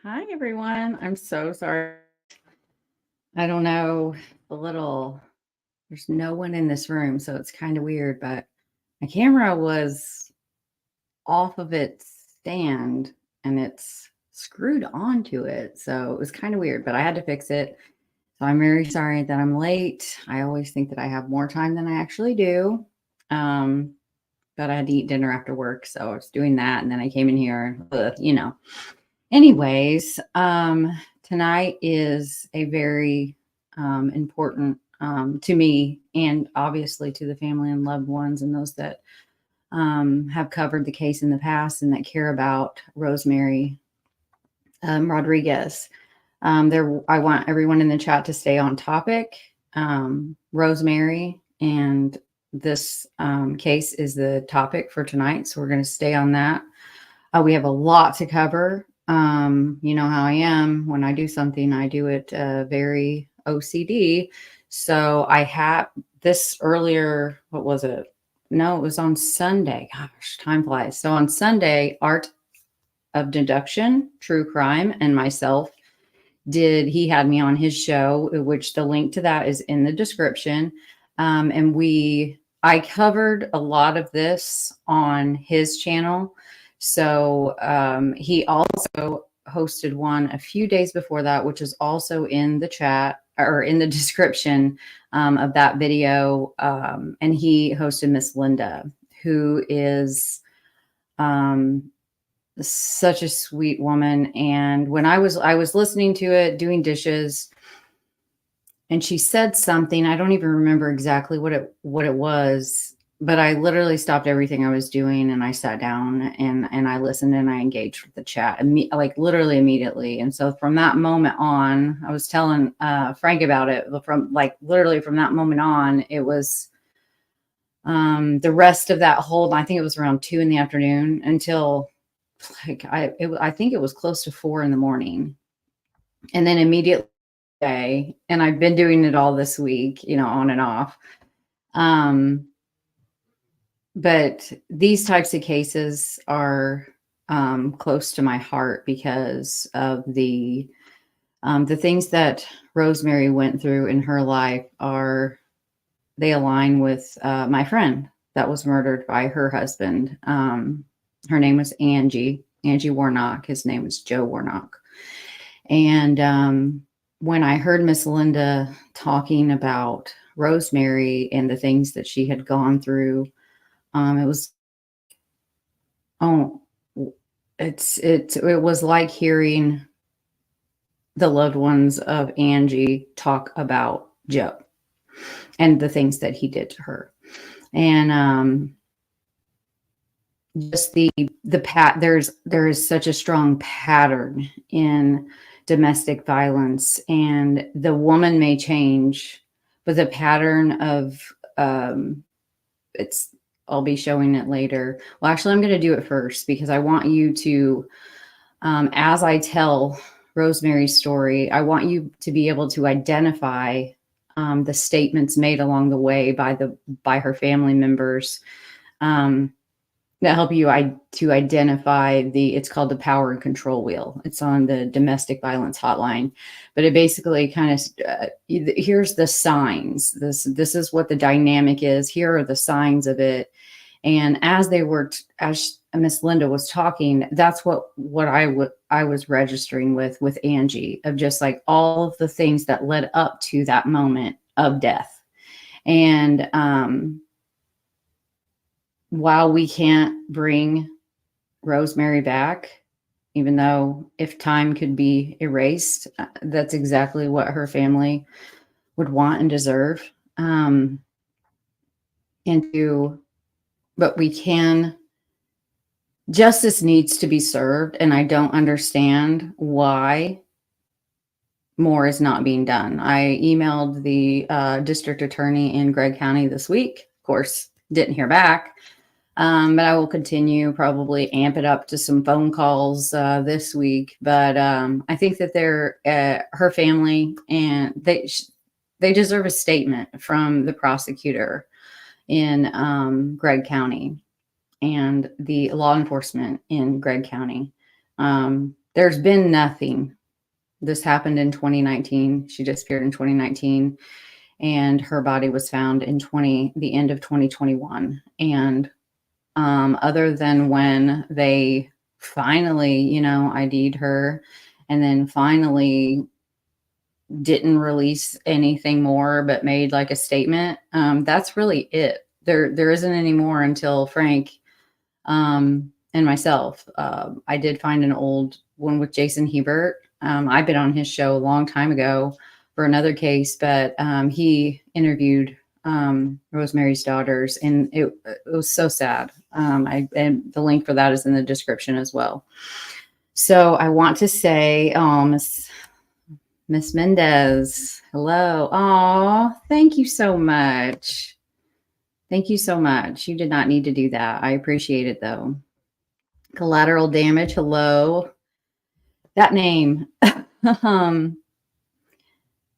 Hi, everyone. I'm so sorry. I don't know, there's no one in this room, so it's kind of weird, but my camera was off of its stand and it's screwed onto it. So it was kind of weird, but I had to fix it. So I'm very sorry that I'm late. I always think that I have more time than I actually do. Um, but I had to eat dinner after work. So I was doing that. And then I came in here, Anyways, tonight is a very important to me and obviously to the family and loved ones and those that have covered the case in the past and that care about Rosemary Rodriguez. I want everyone in the chat to stay on topic. Rosemary and this case is the topic for tonight, so we're going to stay on that. We have a lot to cover. You know how I am. When I do something, I do it very OCD. So I had this earlier, what was it? No, it was on Sunday. Gosh, time flies. So on Sunday, Art of Deduction, True Crime, and myself he had me on his show, which the link to that is in the description. I covered a lot of this on his channel. So he also hosted one a few days before that, which is also in the chat or in the description of that video. And he hosted Miss Linda, who is such a sweet woman. And when I was listening to it, doing dishes, and she said something, I don't even remember exactly what it was, but I literally stopped everything I was doing and I sat down and I listened and I engaged with the chat, like literally immediately. And so from that moment on, I was telling Frank about it, from like literally from that moment on, it was the rest of that whole, I think it was around 2 p.m. until like I think it was close to 4 a.m. And then immediately, and I've been doing it all this week, on and off. But these types of cases are close to my heart because of the things that Rosemary went through in her life they align with my friend that was murdered by her husband. Her name was Angie Warnock. His name was Joe Warnock. And when I heard Miss Linda talking about Rosemary and the things that she had gone through, it was like hearing the loved ones of Angie talk about Joe and the things that he did to her. And just there is such a strong pattern in domestic violence, and the woman may change, but the pattern of I'll be showing it later. Well, actually, I'm going to do it first because I want you to, as I tell Rosemary's story, I want you to be able to identify the statements made along the way by her family members that help you to identify it's called the power and control wheel. It's on the domestic violence hotline, but it basically kind of here's the signs. This is what the dynamic is. Here are the signs of it. And as Miss Linda was talking, that's what I was registering with Angie, of just like all of the things that led up to that moment of death. And while we can't bring Rosemary back, even though if time could be erased, that's exactly what her family would want and deserve. But justice needs to be served, and I don't understand why more is not being done. I emailed the district attorney in Gregg County this week. Of course, didn't hear back. But I will continue, probably amp it up to some phone calls this week. But I think that her family, and they deserve a statement from the prosecutor in Gregg County and the law enforcement in Gregg County. There's been nothing. This happened in 2019. She disappeared in 2019, and her body was found in the end of 2021. And other than when they finally, ID'd her, and then finally didn't release anything more, but made like a statement. That's really it. There isn't any more until Frank and myself. I did find an old one with Jason Heibert. I've been on his show a long time ago for another case, but he interviewed Rosemary's daughters, and it was so sad. And the link for that is in the description as well. So I want to say, Miss Mendez, hello. Oh, thank you so much. Thank you so much. You did not need to do that. I appreciate it though. Collateral Damage, hello. That name,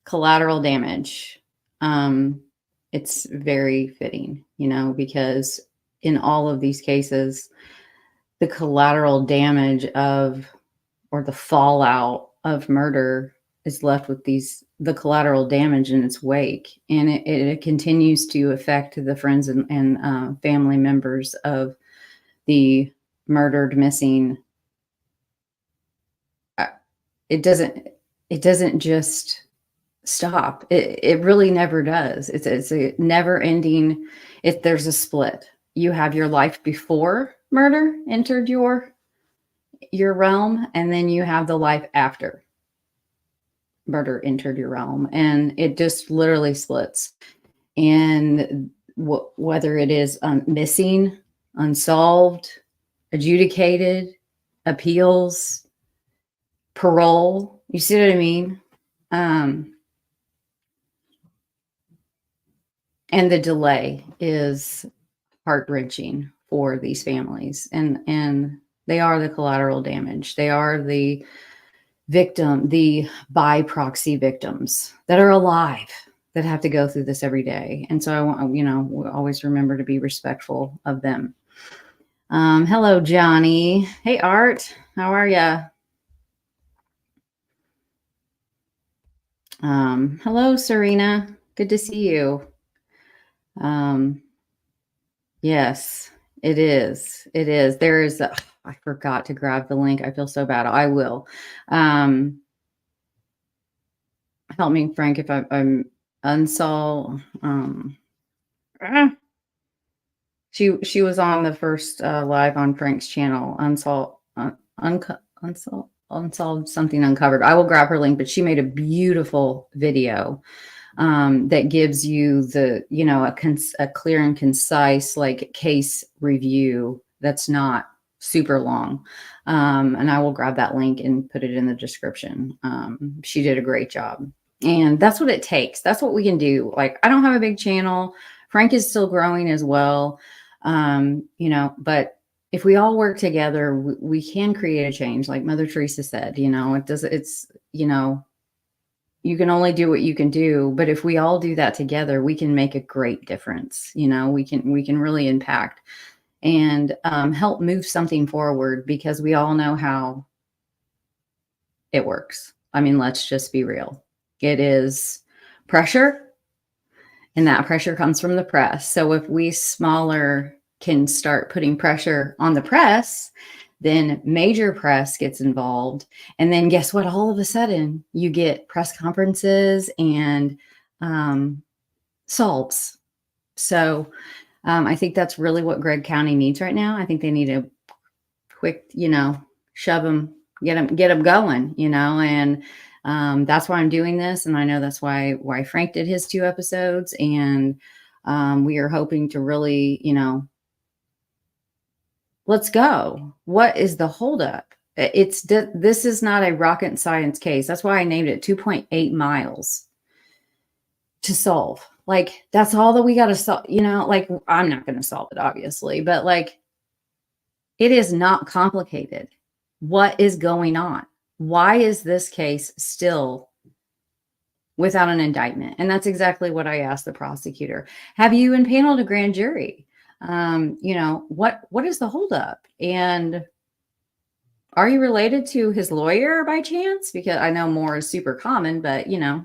Collateral Damage. It's very fitting, because in all of these cases, the collateral damage or the fallout of murder is left with the collateral damage in its wake. And it continues to affect the friends and family members of the murdered, missing. It doesn't just stop. It really never does. It's a never ending. There's a split. You have your life before murder entered your realm, and then you have the life after murder entered your realm, and it just literally splits. And whether it is missing, unsolved, adjudicated, appeals, parole, you see what I mean? And the delay is heart-wrenching for these families, and they are the collateral damage. They are the victim, the by proxy victims that are alive, that have to go through this every day. And so I want, we always remember to be respectful of them. Hello, Johnny. Hey, Art. How are you? Hello, Serena. Good to see you. Yes, it is. It is. There is I forgot to grab the link. I feel so bad. I will. Help me, Frank, if I'm Unsolved. She was on the first live on Frank's channel, Unsolved something uncovered. I will grab her link, but she made a beautiful video that gives you a clear and concise case review that's not super long. And I will grab that link and put it in the description. She did a great job. And that's what it takes. That's what we can do. I don't have a big channel. Frank is still growing as well. But if we all work together, we can create a change. Like Mother Teresa said, you can only do what you can do, but if we all do that together, we can make a great difference. We can really impact and help move something forward, because we all know how it works. I mean, let's just be real. It is pressure, and that pressure comes from the press. So if we smaller can start putting pressure on the press, then major press gets involved. And then guess what? All of a sudden you get press conferences and solves. So I think that's really what Gregg County needs right now. I think they need a quick, shove them, get them going, and that's why I'm doing this. And I know that's why Frank did his 2 episodes. And we are hoping to really, let's go. What is the holdup? This is not a rocket science case. That's why I named it 2.8 miles to solve. That's all that we got to solve. I'm not going to solve it, obviously, but it is not complicated. What is going on? Why is this case still without an indictment? And that's exactly what I asked the prosecutor. Have you impaneled a grand jury? What is the holdup? And Are you related to his lawyer by chance? Because I know Moore is super common, but you know,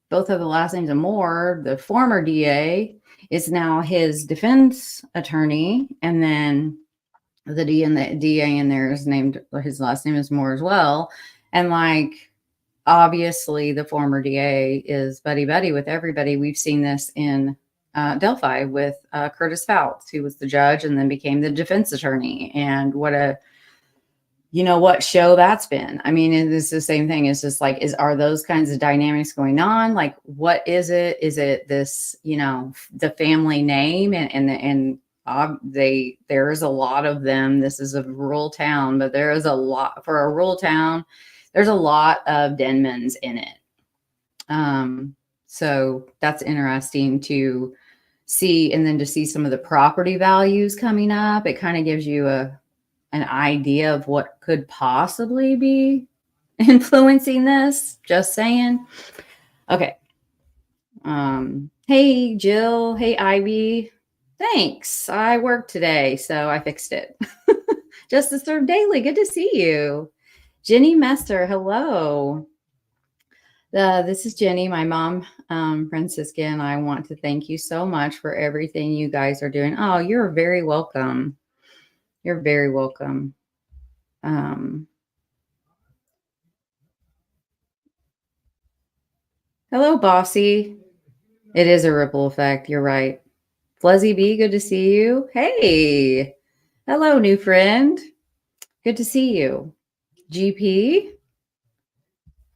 both of the last names of Moore, the former DA, is now his defense attorney, and then the DA in there is named, his last name is Moore as well. And like, obviously the former DA is buddy with everybody. We've seen this in Delphi with Curtis Fouts, who was the judge and then became the defense attorney. And what a, you know, what show that's been. I mean, it's the same thing. It's just like, are those kinds of dynamics going on? Like, what is it? Is it this, you know, the family name and there is a lot of them. This is a rural town, but there is a lot for a rural town. There's a lot of Denmans in it. So that's interesting to see. And then to see some of the property values coming up, it kind of gives you an idea of what could possibly be influencing this. Just saying. Okay. Hey, Jill. Hey, Ivy. Thanks. I worked today, so I fixed it. Justice Served Daily. Good to see you. Jenny Messer. Hello. This is Jenny, my mom, Franciscan. I want to thank you so much for everything you guys are doing. Oh, you're very welcome. You're very welcome. Hello, Bossy. It is a ripple effect. You're right. Fluzzy B, good to see you. Hey. Hello, new friend. Good to see you. GP.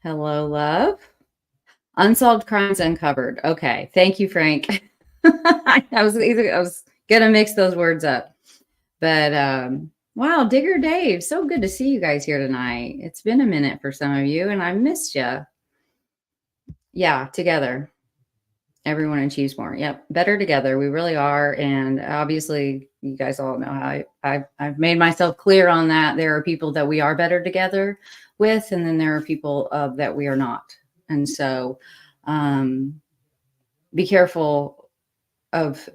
Hello, love. Unsolved crimes uncovered. Okay. Thank you, Frank. I was gonna mix those words up. But wow, Digger Dave, so good to see you guys here tonight. It's been a minute for some of you, and I missed you. Yeah, together. Everyone in Chiefsmore. Yep, better together. We really are. And obviously, you guys all know how I've made myself clear on that. There are people that we are better together with, and then there are people that we are not. And so be careful of,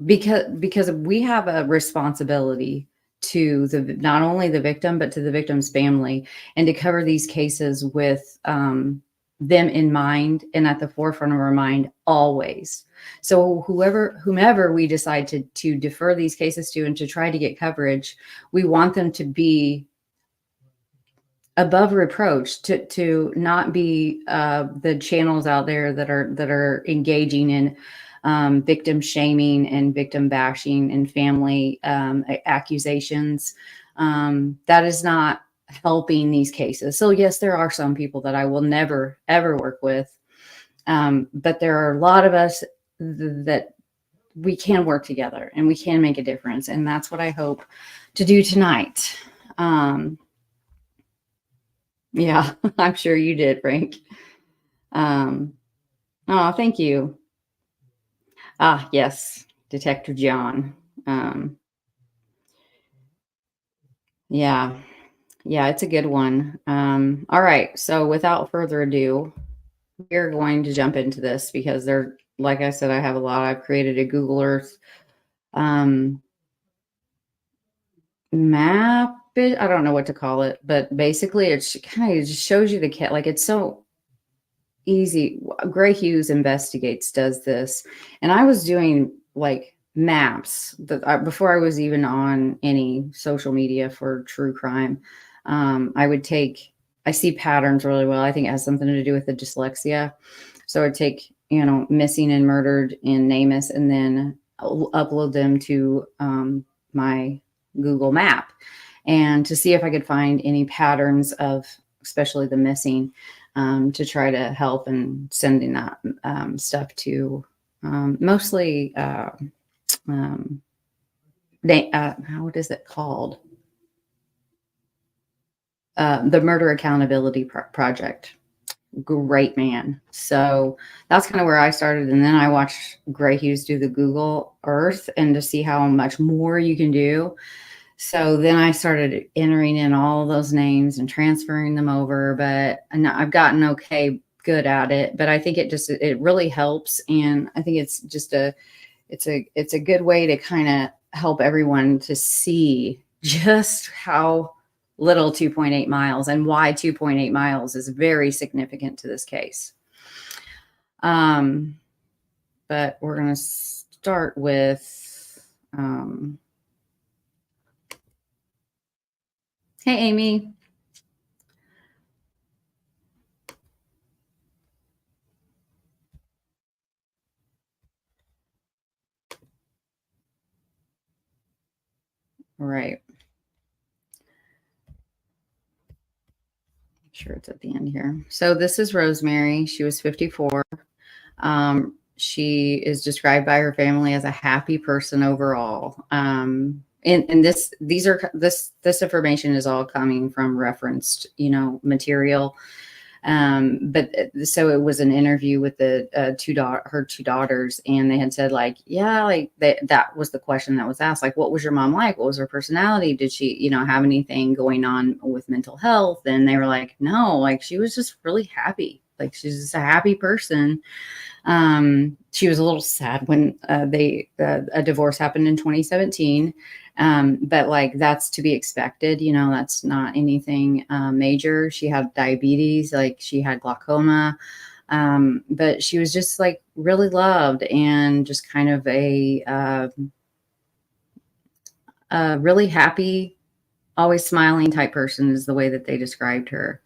because we have a responsibility to not only the victim, but to the victim's family, and to cover these cases with them in mind and at the forefront of our mind always. So whomever we decide to defer these cases to and to try to get coverage, we want them to be above reproach, to not be the channels out there that are engaging in victim shaming and victim bashing and family accusations. That is not helping these cases. So yes, there are some people that I will never, ever work with. But there are a lot of us that we can work together and we can make a difference. And that's what I hope to do tonight. Yeah, I'm sure you did, Frank. Oh, thank you. Ah, yes, Detective John. Yeah, it's a good one. All right, so without further ado, we're going to jump into this because like I said, I have a lot. I've created a Google Earth map. I don't know what to call it, but basically it kind of just shows you the cat. Like, it's so easy. Gray Hughes Investigates does this, and I was doing like maps before I was even on any social media for true crime. I see patterns really well. I think it has something to do with the dyslexia. So I'd take, missing and murdered in NamUs, and then upload them to my Google map, and to see if I could find any patterns of, especially the missing, to try to help and sending that stuff to mostly what is it called? The Murder Accountability Project. Great man. So that's kind of where I started. And then I watched Gray Hughes do the Google Earth, and to see how much more you can do. So then I started entering in all those names and transferring them over, but I've gotten good at it, but I think it really helps. And I think it's just it's a good way to kind of help everyone to see just how little 2.8 miles, and why 2.8 miles is very significant to this case. But we're going to start with, hey, Amy. Right. I'm sure it's at the end here. So this is Rosemary. She was 54. She is described by her family as a happy person overall. And this information is all coming from referenced, material. But so it was an interview with the her two daughters, and they had said, like, yeah, like that was the question that was asked, like, what was your mom like? What was her personality? Did she, have anything going on with mental health? And they were like, no, like she was just really happy. Like she's just a happy person. She was a little sad when a divorce happened in 2017. But like that's to be expected, that's not anything major. She had diabetes, like she had glaucoma. But she was just like really loved and just kind of a really happy, always smiling type person is the way that they described her.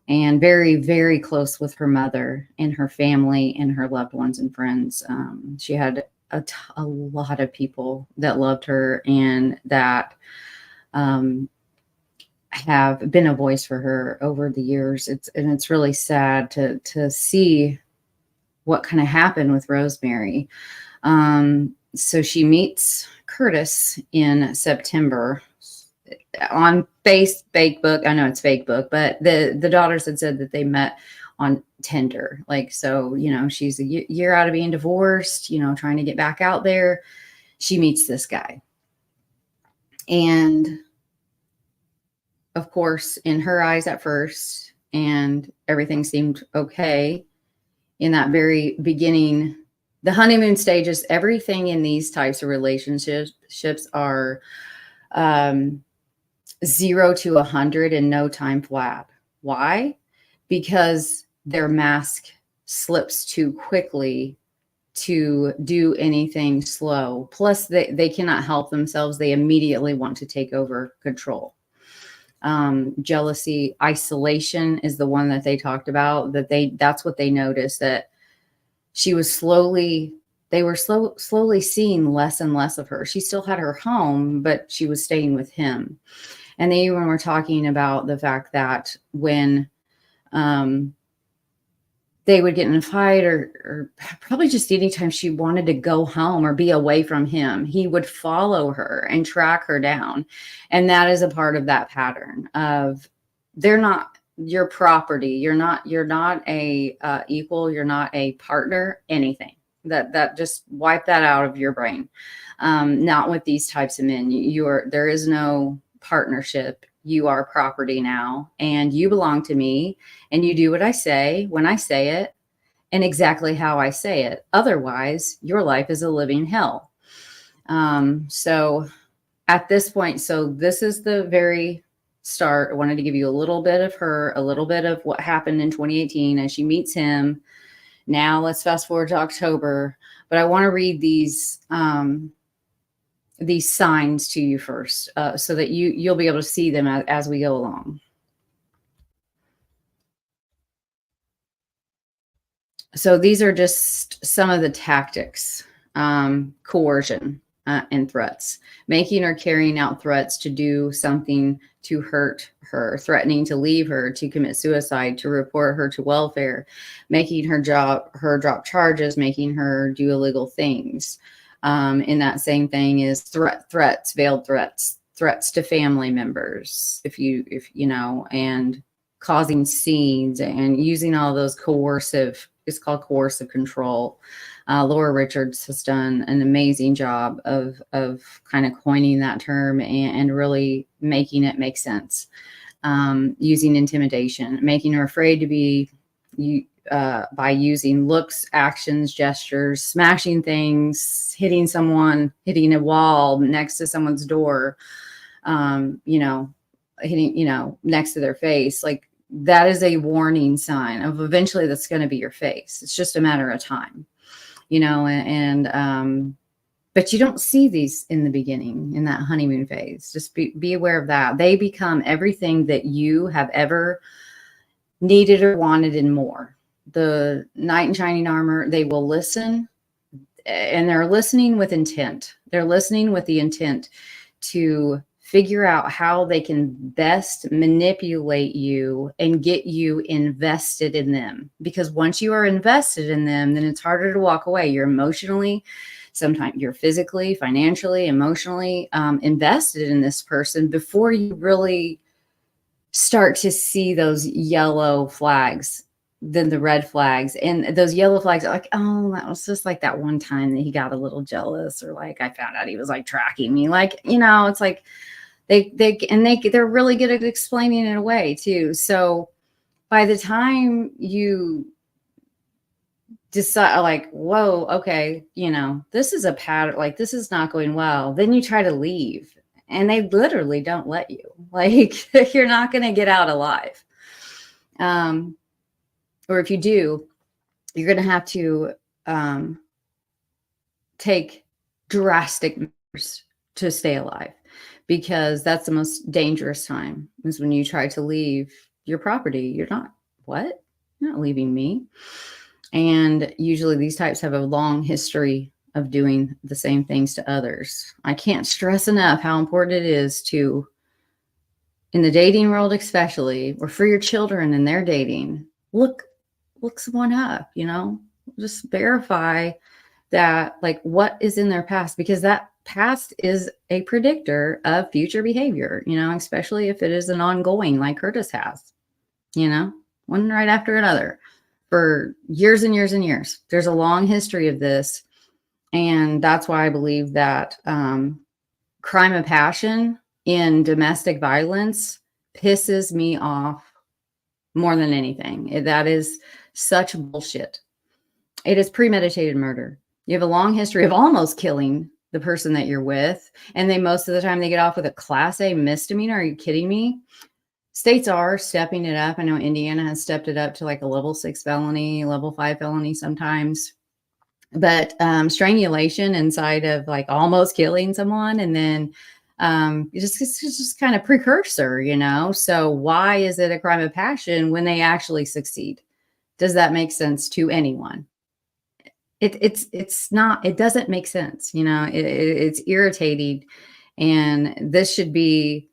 And very, very close with her mother and her family and her loved ones and friends. She had a lot of people that loved her and that have been a voice for her over the years. It's really sad to see what kind of happened with Rosemary. So she meets Curtis in September on Facebook. I know it's Facebook, but the daughters had said that they met on Tinder. Like, so, she's a year out of being divorced, trying to get back out there. She meets this guy. And of course, in her eyes at first, and everything seemed okay in that very beginning, the honeymoon stages, everything in these types of relationships are, 0 to 100 in no time flat. Why? Because their mask slips too quickly to do anything slow. Plus, they cannot help themselves. They immediately want to take over control. Jealousy, isolation is the one that they talked about. That's what they noticed, that she was they were slowly seeing less and less of her. She still had her home, but she was staying with him. And they even were talking about the fact that when they would get in a fight or probably just anytime she wanted to go home or be away from him, he would follow her and track her down. And that is a part of that pattern of they're not your property. You're not a equal. You're not a partner, anything. That just wipe that out of your brain. Not with these types of men. There is no partnership. You are property now, and you belong to me, and you do what I say when I say it and exactly how I say it. Otherwise, your life is a living hell. So at this point, so this is the very start. I wanted to give you a little bit of her, a little bit of what happened in 2018 as she meets him. Now let's fast forward to October, but I want to read these signs to you first, so that you'll be able to see them as we go along. So these are just some of the tactics: coercion and threats, making or carrying out threats to do something to hurt her, threatening to leave her, to commit suicide, to report her to welfare, making her drop charges, making her do illegal things. In that same thing is threats, veiled threats to family members, if you know, and causing scenes and using all those coercive. It's called coercive control. Laura Richards has done an amazing job of kind of coining that term and really making it make sense. Using intimidation, making her afraid to be by using looks, actions, gestures, smashing things, hitting someone, hitting a wall next to someone's door, hitting, next to their face, like that is a warning sign of eventually that's going to be your face. It's just a matter of time, but you don't see these in the beginning, in that honeymoon phase. Just be aware of that. They become everything that you have ever needed or wanted and more. The knight in shining armor, they will listen, and they're listening with intent. They're listening with the intent to figure out how they can best manipulate you and get you invested in them. Because once you are invested in them, then it's harder to walk away. You're emotionally, sometimes you're physically, financially, emotionally invested in this person before you really start to see those yellow flags, then the red flags. And those yellow flags are like, oh, that was just like that one time that he got a little jealous, or like I found out he was like tracking me. Like, it's like they're really good at explaining it away too. So by the time you decide, like, whoa, okay, this is a pattern, like this is not going well, then you try to leave and they literally don't let you. Like, you're not going to get out alive. Or if you do, you're going to have to take drastic measures to stay alive, because that's the most dangerous time, is when you try to leave your property. You're not leaving me. And usually these types have a long history of doing the same things to others. I can't stress enough how important it is to, in the dating world especially, or for your children and their dating, look someone up, just verify that, like, what is in their past, because that past is a predictor of future behavior, especially if it is an ongoing, like Curtis has, one right after another for years and years and years. There's a long history of this. And that's why I believe that crime of passion in domestic violence pisses me off more than anything. That is such bullshit. It is premeditated murder. You have a long history of almost killing the person that you're with, and most of the time they get off with a Class A misdemeanor. Are you kidding me? States are stepping it up. I know Indiana has stepped it up to like a level 6 felony, level 5 felony sometimes. But strangulation inside of like almost killing someone, and then it's just kind of precursor, So why is it a crime of passion when they actually succeed? Does that make sense to anyone? It's not. It doesn't make sense. It's irritating, and this should be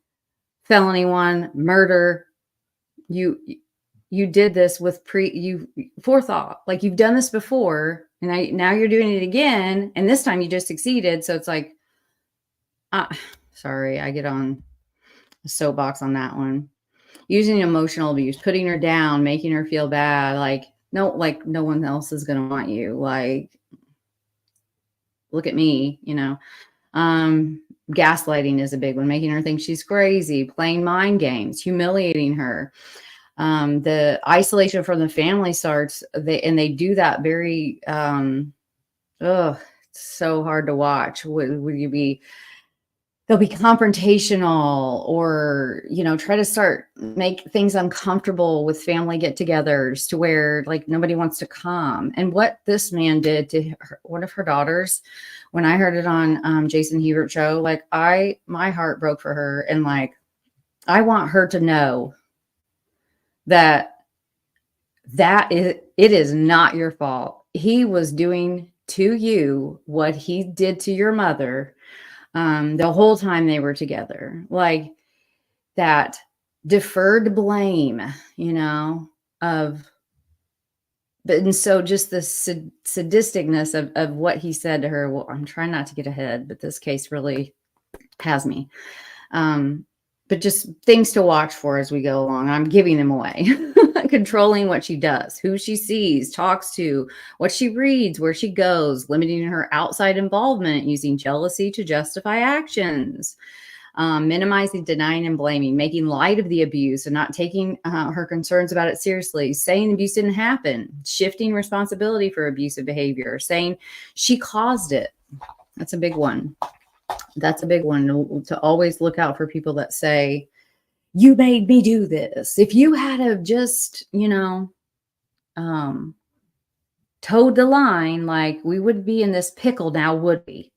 felony 1, murder. You did this with forethought. Like, you've done this before, and now you're doing it again, and this time you just succeeded. So it's like, sorry, I get on a soapbox on that one. Using emotional abuse, putting her down, making her feel bad. Like no one else is gonna want you. Like, look at me, gaslighting is a big one, making her think she's crazy, playing mind games, humiliating her. The isolation from the family starts, they do that very, it's so hard to watch. They'll be confrontational, or, try to make things uncomfortable with family get-togethers to where like nobody wants to come. And what this man did to one of her daughters, when I heard it on Jason Heibert show, like my heart broke for her. And like, I want her to know that it is not your fault. He was doing to you what he did to your mother the whole time they were together. Like, that deferred blame, and so just the sadisticness of what he said to her. Well, I'm trying not to get ahead, but this case really has me. But just things to watch for as we go along. I'm giving them away. Controlling what she does, who she sees, talks to, what she reads, where she goes, limiting her outside involvement, using jealousy to justify actions, minimizing, denying, and blaming, making light of the abuse and not taking her concerns about it seriously, saying abuse didn't happen, shifting responsibility for abusive behavior, saying she caused it. That's a big one. That's a big one, to always look out for people that say, you made me do this. If you had have just, towed the line, like, we would be in this pickle now, would we?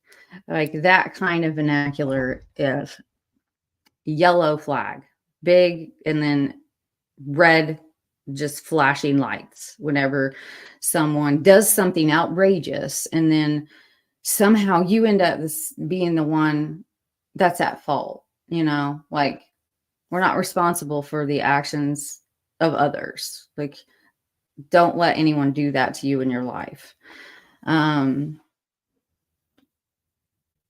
Like that kind of vernacular is yellow flag, big, and then red, just flashing lights whenever someone does something outrageous, and then somehow you end up being the one that's at fault. Like, we're not responsible for the actions of others. Like, don't let anyone do that to you in your life.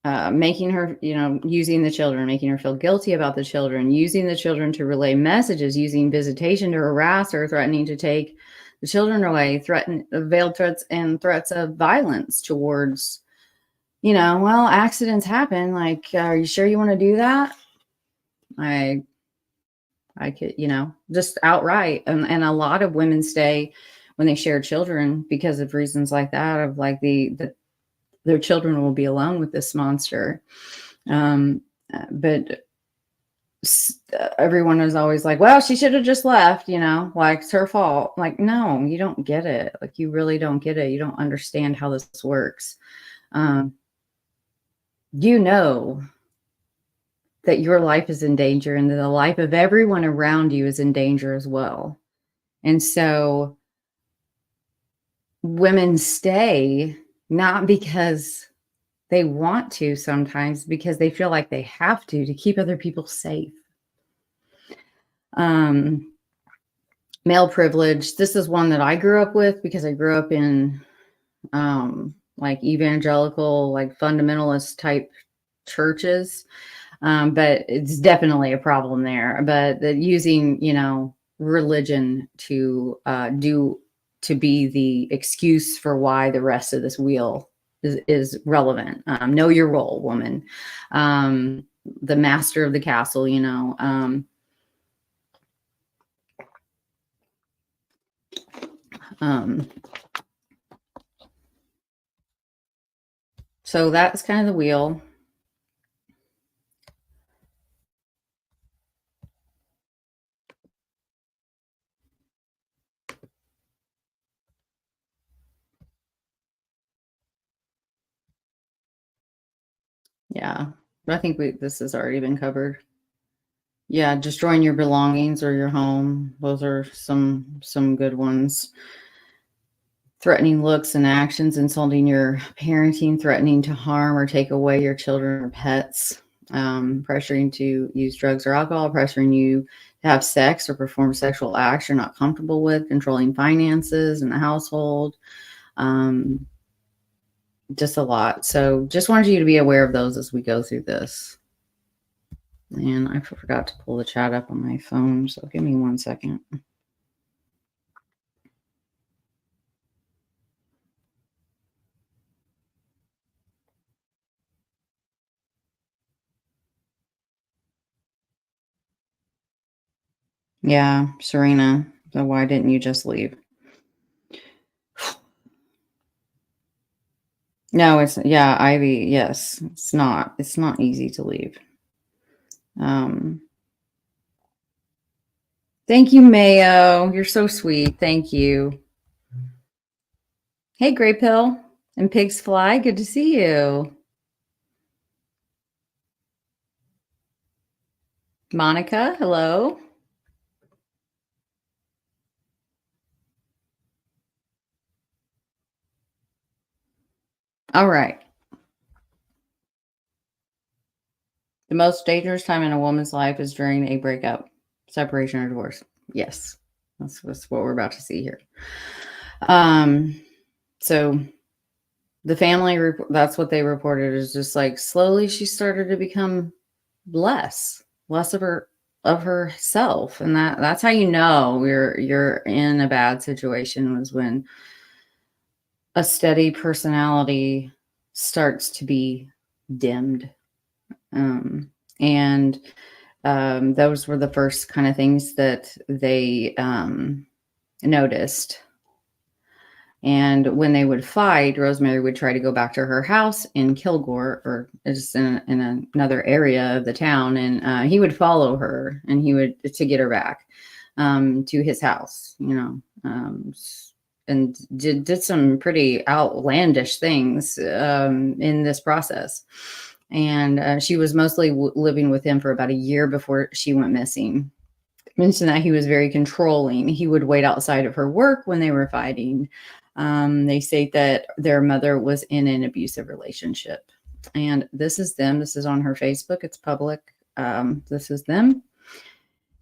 Making her, using the children, making her feel guilty about the children, using the children to relay messages, using visitation to harass her, threatening to take the children away, veiled threats and threats of violence towards, well, accidents happen. Like, are you sure you want to do that? I could, just outright. And a lot of women stay when they share children because of reasons like that, of like their children will be alone with this monster. But everyone is always like, well, she should have just left, like it's her fault. Like, no, you don't get it. Like, you really don't get it. You don't understand how this works. That your life is in danger and that the life of everyone around you is in danger as well. And so women stay not because they want to, sometimes because they feel like they have to keep other people safe. Male privilege. This is one that I grew up with because I grew up in like evangelical, like fundamentalist type churches. But it's definitely a problem there. But using, religion to be the excuse for why the rest of this wheel is relevant. Know your role, woman. The master of the castle, so that's kind of the wheel. Yeah, I think this has already been covered. Yeah, destroying your belongings or your home. Those are some good ones. Threatening looks and actions, insulting your parenting, threatening to harm or take away your children or pets, pressuring to use drugs or alcohol, pressuring you to have sex or perform sexual acts you're not comfortable with, controlling finances in the household, just a lot. So just wanted you to be aware of those as we go through this. And I forgot to pull the chat up on my phone, so give me 1 second. Yeah, Serena. So why didn't you just leave? No, Ivy. Yes, it's not easy to leave. Thank you, Mayo. You're so sweet. Thank you. Hey, Gray Pill and Pigs Fly. Good to see you. Monica, hello. All right. The most dangerous time in a woman's life is during a breakup, separation, or divorce. Yes, that's what we're about to see here. So the family, that's what they reported, is just like slowly she started to become less of herself, and that's how you know you're in a bad situation, was when a steady personality starts to be dimmed. And those were the first kind of things that they noticed. And when they would fight, Rosemary would try to go back to her house in Kilgore, or just in another area of the town. And he would follow her, and he would to get her back to his house, and did some pretty outlandish things in this process. And she was mostly living with him for about a year before she went missing. Mentioned that he was very controlling. He would wait outside of her work when they were fighting. They say that their mother was in an abusive relationship. And this is them. This is on her Facebook. It's public. This is them.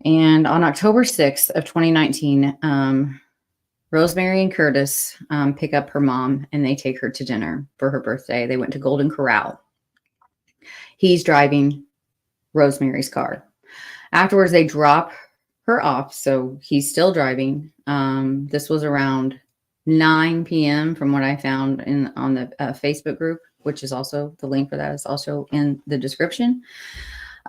And on October 6th of 2019, Rosemary and Curtis pick up her mom, and they take her to dinner for her birthday. They went to Golden Corral. He's driving Rosemary's car. Afterwards, they drop her off, so he's still driving. This was around 9 p.m. from what I found on the Facebook group, which is also, the link for that is also in the description.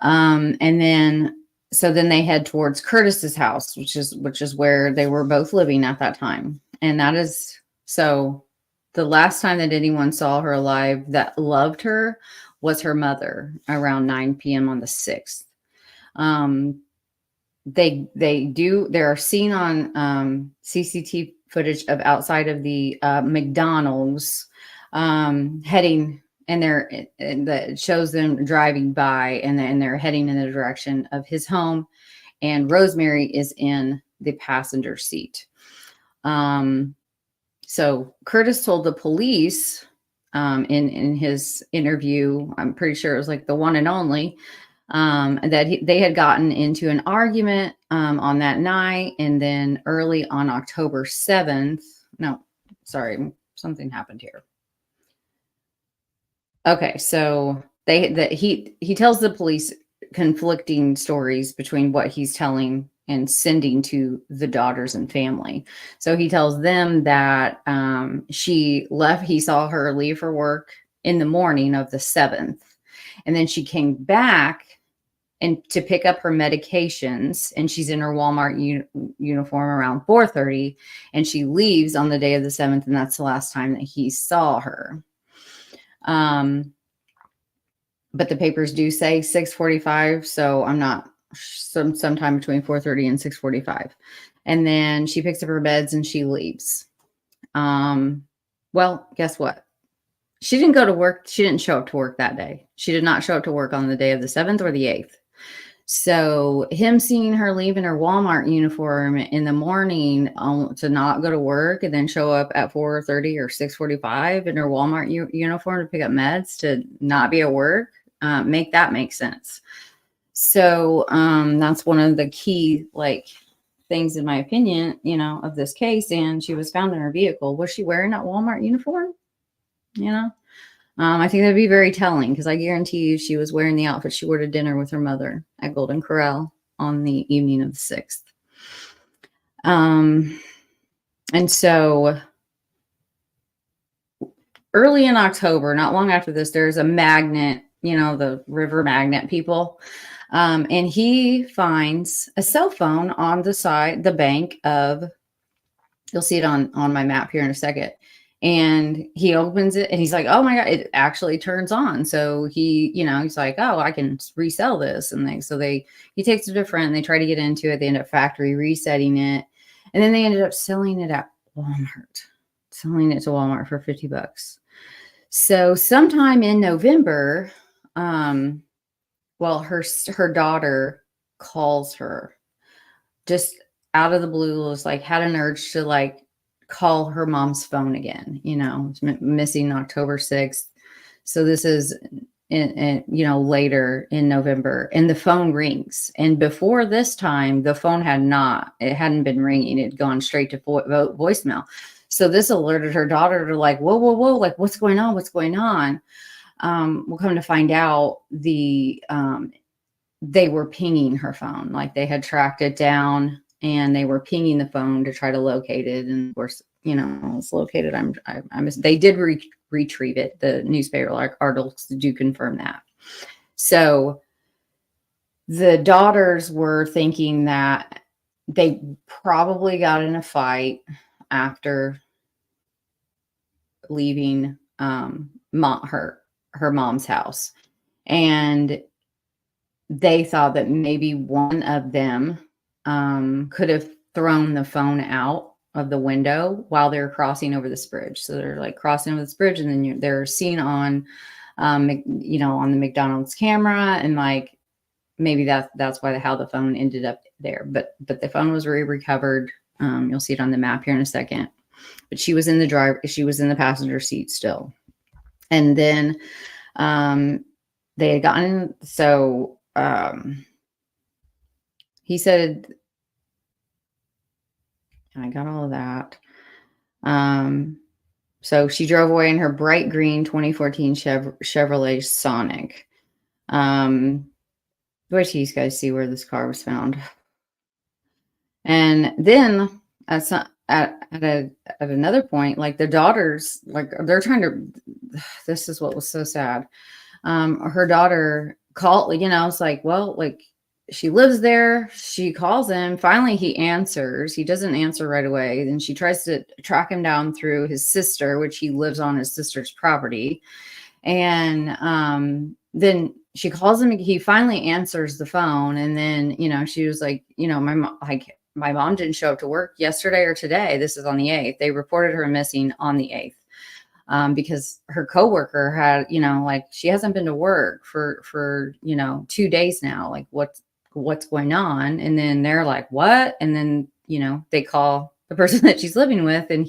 And then they head towards Curtis's house, which is where they were both living at that time. And that is, so the last time that anyone saw her alive that loved her was her mother around 9 p.m. on the 6th. They're seen on CCTV footage of outside of the McDonald's heading, and that shows them driving by, and they're heading in the direction of his home, and Rosemary is in the passenger seat. So Curtis told the police in his interview, I'm pretty sure it was like the one and only, that they had gotten into an argument on that night, and then early on October 7th, no, sorry, something happened here. Okay, so he tells the police conflicting stories between what he's telling and sending to the daughters and family. So he tells them that she left, he saw her leave for work in the morning of the 7th, and then she came back and to pick up her medications, and she's in her Walmart uniform around 4:30, and she leaves on the day of the 7th, and that's the last time that he saw her. But the papers do say 6:45, so I'm not, sometime between 4:30 and 6:45. And then she picks up her beds and she leaves. Well, guess what? She didn't go to work. She didn't show up to work that day. She did not show up to work on the day of the 7th or the 8th. So him seeing her leave in her Walmart uniform in the morning to not go to work, and then show up at 4:30 or 6:45 in her Walmart uniform to pick up meds to not be at work, make sense. So that's one of the key things, in my opinion, of this case. And she was found in her vehicle. Was she wearing that Walmart uniform? I think that'd be very telling, because I guarantee you she was wearing the outfit she wore to dinner with her mother at Golden Corral on the evening of the 6th. And so early in October, not long after this, there's a magnet, the river magnet people. And he finds a cell phone on the bank of, you'll see it on my map here in a second. And he opens it and he's like, oh my God, it actually turns on. So he's like, oh, I can resell this. And he takes it to a friend, and they try to get into it. They end up factory resetting it. And then they ended up selling it at Walmart, for $50. So sometime in November, her daughter calls her just out of the blue, was had an urge to call her mom's phone again, missing October 6th. So this is later in November, and the phone rings. And before this time, the phone hadn't been ringing. It had gone straight to voicemail. So this alerted her daughter to whoa, what's going on? What's going on? We'll come to find out they were pinging her phone. They had tracked it down, and they were pinging the phone to try to locate it. And of course, it's located. They did retrieve it. The newspaper articles do confirm that. So the daughters were thinking that they probably got in a fight after leaving her mom's house. And they thought that maybe one of them could have thrown the phone out of the window while they're crossing over this bridge. So they're like crossing over this bridge, and then they're seen on, on the McDonald's camera, and like maybe that's why how the phone ended up there. But the phone was recovered. You'll see it on the map here in a second. But she was in the passenger seat still, and then they had gotten so. He said, I got all of that. So she drove away in her bright green 2014 Chevrolet Sonic. Wait till you guys see where this car was found. And then at another point, like the daughters, like they're trying to, this is what was so sad. Her daughter called, it's like, well, like she lives there. She calls him. Finally, he answers. He doesn't answer right away. Then she tries to track him down through his sister, which he lives on his sister's property. And then she calls him. He finally answers the phone. And then, she was like, my mom didn't show up to work yesterday or today. This is on the 8th. They reported her missing on the 8th. Because her coworker had, like she hasn't been to work for 2 days now. Like what's going on? And then they're like, what? And then, they call the person that she's living with. And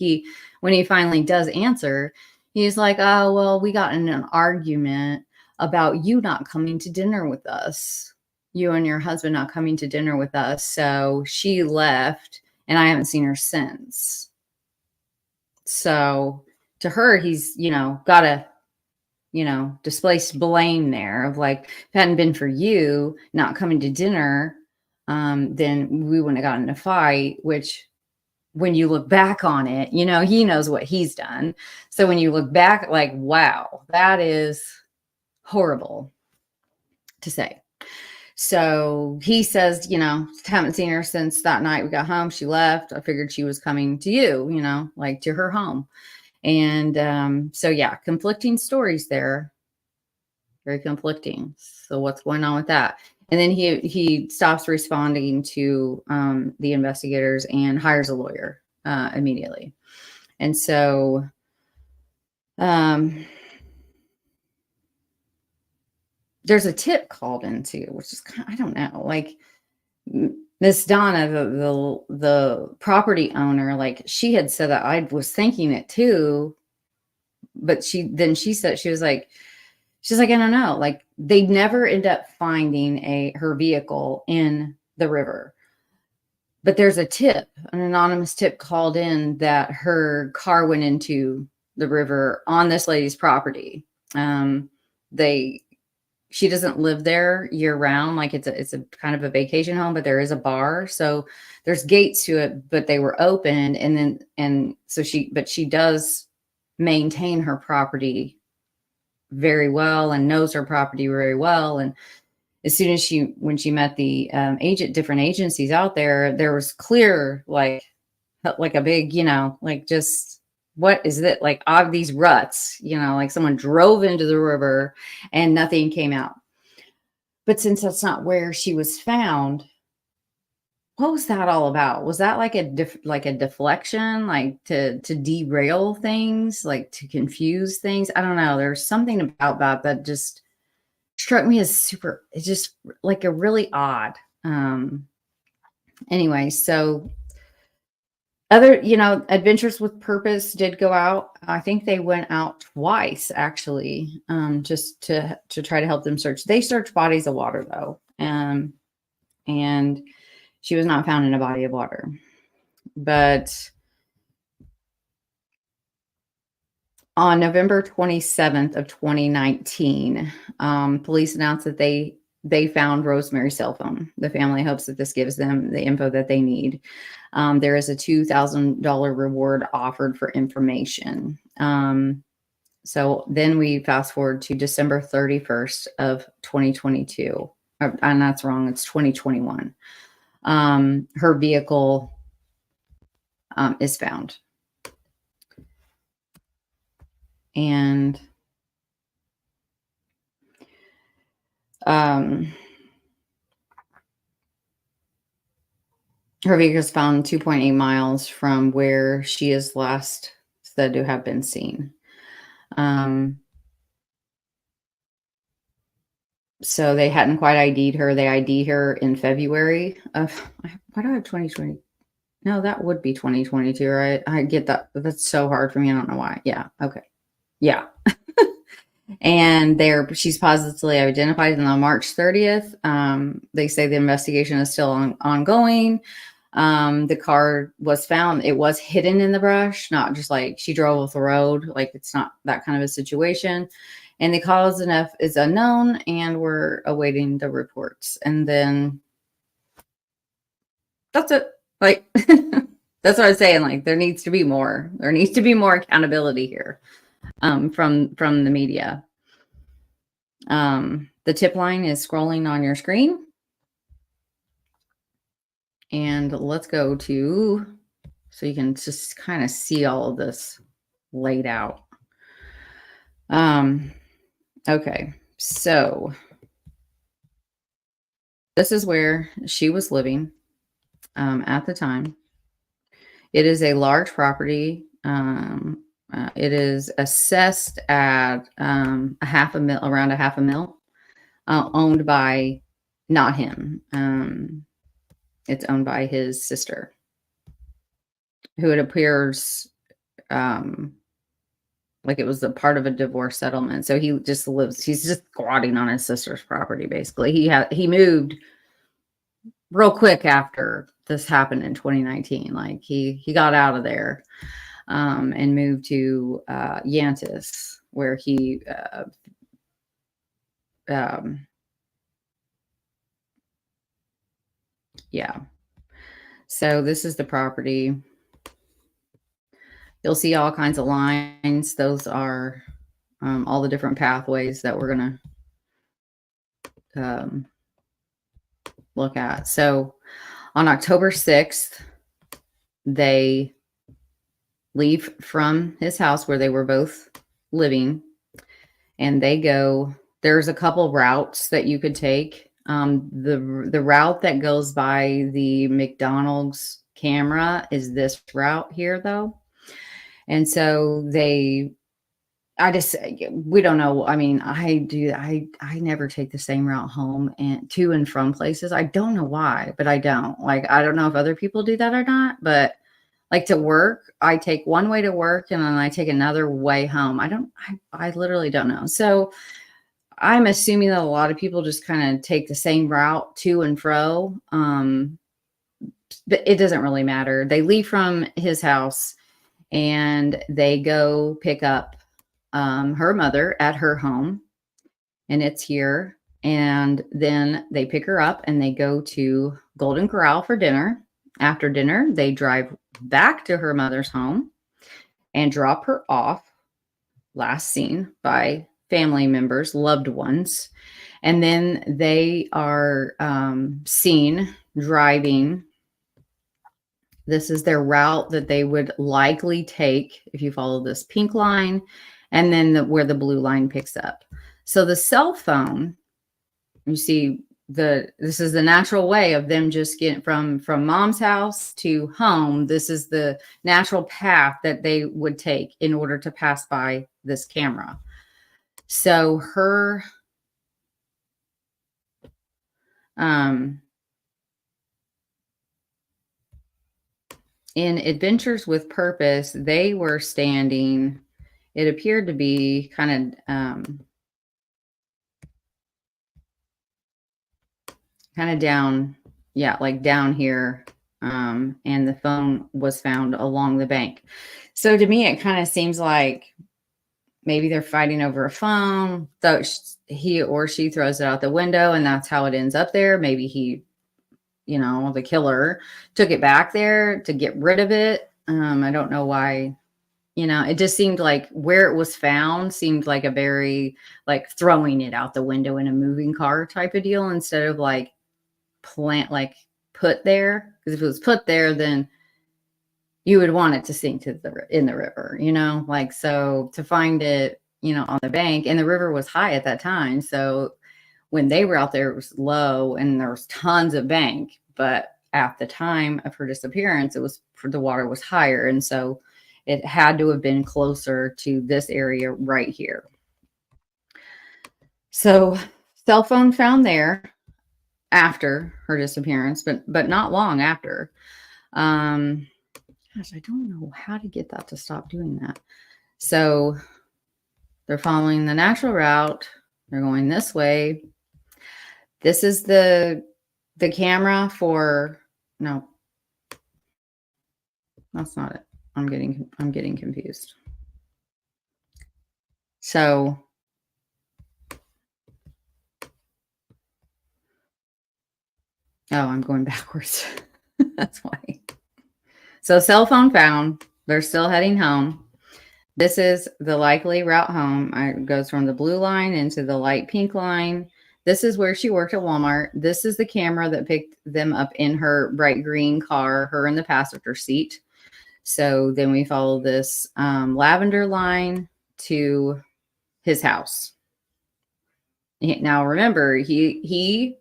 when he finally does answer, he's like, oh, well, we got in an argument about you not coming to dinner with us. You and your husband not coming to dinner with us. So she left and I haven't seen her since. So to her, he's, got to, displace blame there of like, if it hadn't been for you not coming to dinner, then we wouldn't have gotten in a fight, which when you look back on it, he knows what he's done. So when you look back, like, wow, that is horrible to say. So he says, haven't seen her since that night we got home. She left. I figured she was coming to you, like to her home. And so, yeah, conflicting stories there. Very conflicting. So what's going on with that? And then he stops responding to the investigators and hires a lawyer immediately. And so there's a tip called into, which is kind of, I don't know, like Miss Donna, the property owner, like she had said that I was thinking it too, but she said, she's like, I don't know, like they never end up finding her vehicle in the river. But there's a tip, an anonymous tip called in that her car went into the river on this lady's property. She doesn't live there year round. Like it's a kind of a vacation home, but there is a bar. So there's gates to it, but they were opened. But she does maintain her property very well and knows her property very well. And as soon as when she met the different agencies out there was clear, like a big, like just, what is it? Like these ruts, like someone drove into the river and nothing came out. But since that's not where she was found, what was that all about? Was that like a deflection, like to derail things, like to confuse things? I don't know. There's something about that just struck me as it's just like a really odd. Anyway, so other, Adventures with Purpose did go out. I think they went out twice actually, just to try to help them search. They searched bodies of water though. And she was not found in a body of water. But on November 27th of 2019, police announced that they found Rosemary's cell phone. The family hopes that this gives them the info that they need. There is a $2,000 reward offered for information. So then we fast forward to December 31st of 2022. And that's wrong. It's 2021. Her vehicle is found. And her vehicle is found 2.8 miles from where she is last said to have been seen. So they hadn't quite ID'd her. They ID'd her in February of, why do I have 2020? No, that would be 2022, right? I get that. That's so hard for me. I don't know why. Yeah. Okay. Yeah. And she's positively identified on March 30th. They say the investigation is still ongoing. The car was found. It was hidden in the brush, not just like she drove off the road. Like it's not that kind of a situation. And the cause enough is unknown, and we're awaiting the reports. And then that's it. Like that's what I was saying. Like there needs to be more. There needs to be more accountability here from the media. The tip line is scrolling on your screen. And let's go to, so you can just kind of see all of this laid out. Okay, so this is where she was living at the time. It is a large property. It is assessed at around a half a mil, owned by not him. It's owned by his sister, who it appears like it was a part of a divorce settlement. So he's just squatting on his sister's property, basically. He moved real quick after this happened in 2019. Like he got out of there and moved to Yantis, where he yeah. So this is the property. You'll see all kinds of lines. Those are all the different pathways that we're going to look at. So on October 6th, they leave from his house where they were both living, and they go, there's a couple routes that you could take. The route that goes by the McDonald's camera is this route here, though. And so we don't know. I mean, I never take the same route home and to and from places. I don't know why, but I don't. Like, I don't know if other people do that or not, but like to work, I take one way to work and then I take another way home. I literally don't know. So I'm assuming that a lot of people just kind of take the same route to and fro. But it doesn't really matter. They leave from his house and they go pick up her mother at her home, and it's here. And then they pick her up and they go to Golden Corral for dinner. After dinner, they drive back to her mother's home and drop her off, last seen by family members, loved ones. And then they are seen driving. This is their route that they would likely take if you follow this pink line, and then where the blue line picks up. So the cell phone, you see, this is the natural way of them just getting from mom's house to home. This is the natural path that they would take in order to pass by this camera. So her in Adventures with Purpose, they were standing, it appeared to be kind of down, yeah, like down here. And the phone was found along the bank. So to me, it kind of seems like maybe they're fighting over a phone. So he or she throws it out the window, and that's how it ends up there. Maybe he, the killer took it back there to get rid of it. I don't know why, it just seemed like where it was found seemed like a very, like throwing it out the window in a moving car type of deal, instead of like put there. Because if it was put there, then you would want it to sink to in the river, you know, like, so to find it, you know, on the bank, and the river was high at that time. So when they were out there, it was low and there was tons of bank, but at the time of her disappearance, the water was higher. And so it had to have been closer to this area right here. So cell phone found there after her disappearance, but not long after. Gosh, I don't know how to get that to stop doing that. So they're following the natural route. They're going this way. This is the camera for, no, that's not it. I'm getting confused. So I'm going backwards. That's why. So cell phone found. They're still heading home. This is the likely route home. It goes from the blue line into the light pink line. This is where she worked at Walmart. This is the camera that picked them up in her bright green car, her in the passenger seat. So then we follow this lavender line to his house. Now remember, he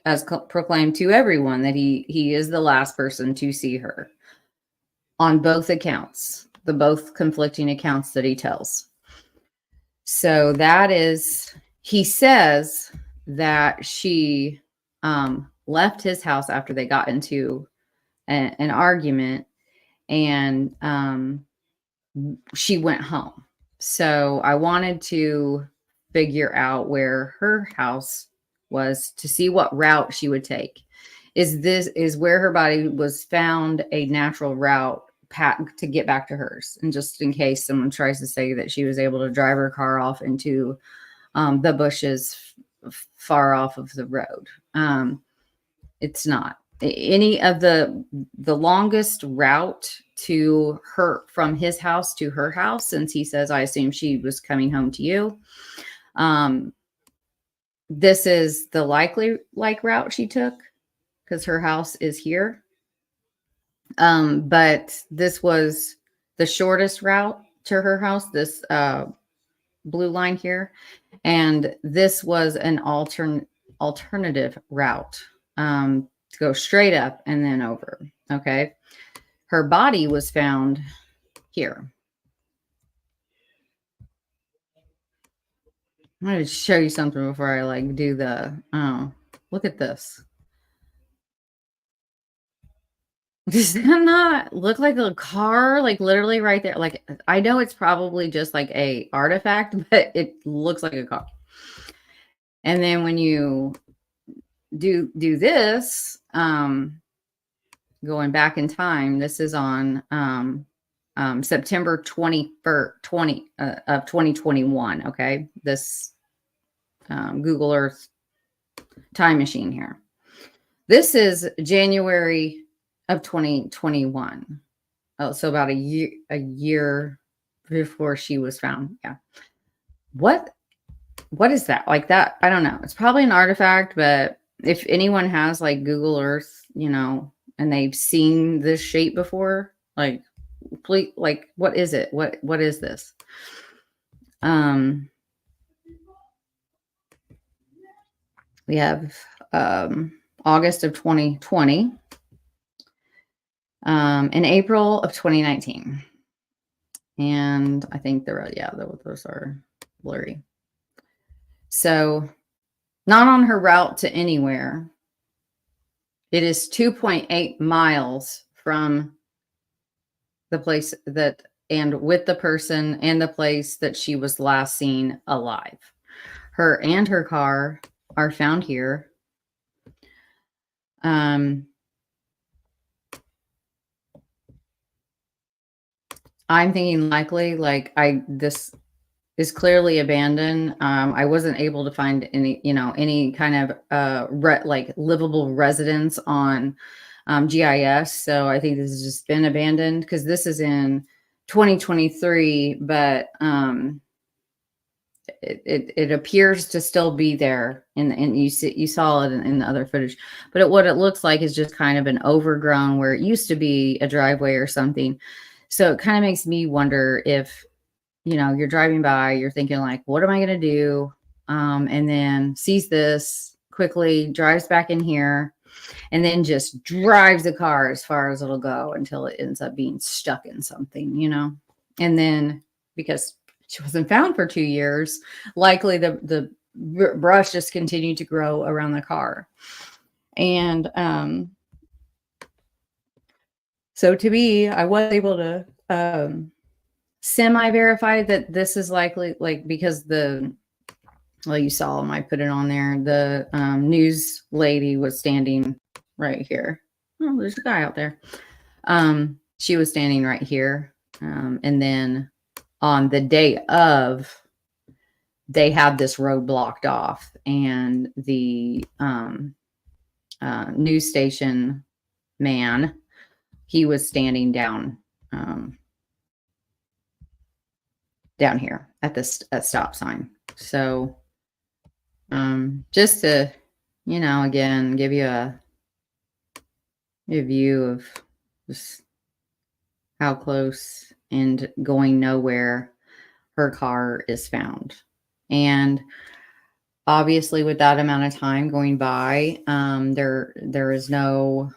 has proclaimed to everyone that he is the last person to see her on both accounts, the both conflicting accounts that he tells. So that is, he says that she left his house after they got into an argument, and she went home. So I wanted to figure out where her house was to see what route she would take. Is where her body was found a natural route to get back to hers? And just in case someone tries to say that she was able to drive her car off into the bushes far off of the road. It's not. Any of the longest route to her from his house to her house, since he says, I assume she was coming home to you. This is the likely route she took because her house is here. But this was the shortest route to her house, this blue line here. And this was an alternative route to go straight up and then over. Okay. Her body was found here. I'm going to show you something before I do the, look at this. Does that not look like a car? Like literally right there. Like, I know it's probably just like a artifact, but it looks like a car. And then when you do this, going back in time, this is on September 21st, of 2021. Okay. This Google Earth time machine here. This is January of 2021. Oh, so about a year before she was found. Yeah. What is that? Like that? I don't know. It's probably an artifact, but if anyone has like Google Earth, you know, and they've seen this shape before, like, please, like, what is it? What is this? We have August of 2020. In April of 2019. And I think those are blurry. So not on her route to anywhere. It is 2.8 miles from the place and with the person and the place that she was last seen alive. Her and her car are found here. I'm thinking likely, this is clearly abandoned. I wasn't able to find any kind of livable residence on GIS. So I think this has just been abandoned because this is in 2023, but it appears to still be there, and you saw it in the other footage. But what it looks like is just kind of an overgrown where it used to be a driveway or something. So it kind of makes me wonder if, you're driving by, you're thinking like, what am I going to do? And then sees this, quickly drives back in here, and then just drives the car as far as it'll go until it ends up being stuck in something, and then because she wasn't found for 2 years, likely the brush just continued to grow around the car. And so to me, I was able to semi-verify that this is likely, like, because you saw them, I put it on there, the news lady was standing right here. Oh, there's a guy out there. She was standing right here. And then on the day of, they had this road blocked off, and the news station man, he was standing down here at this stop sign. So just to, again, give you a view of just how close and going nowhere her car is found. And obviously with that amount of time going by, there is no,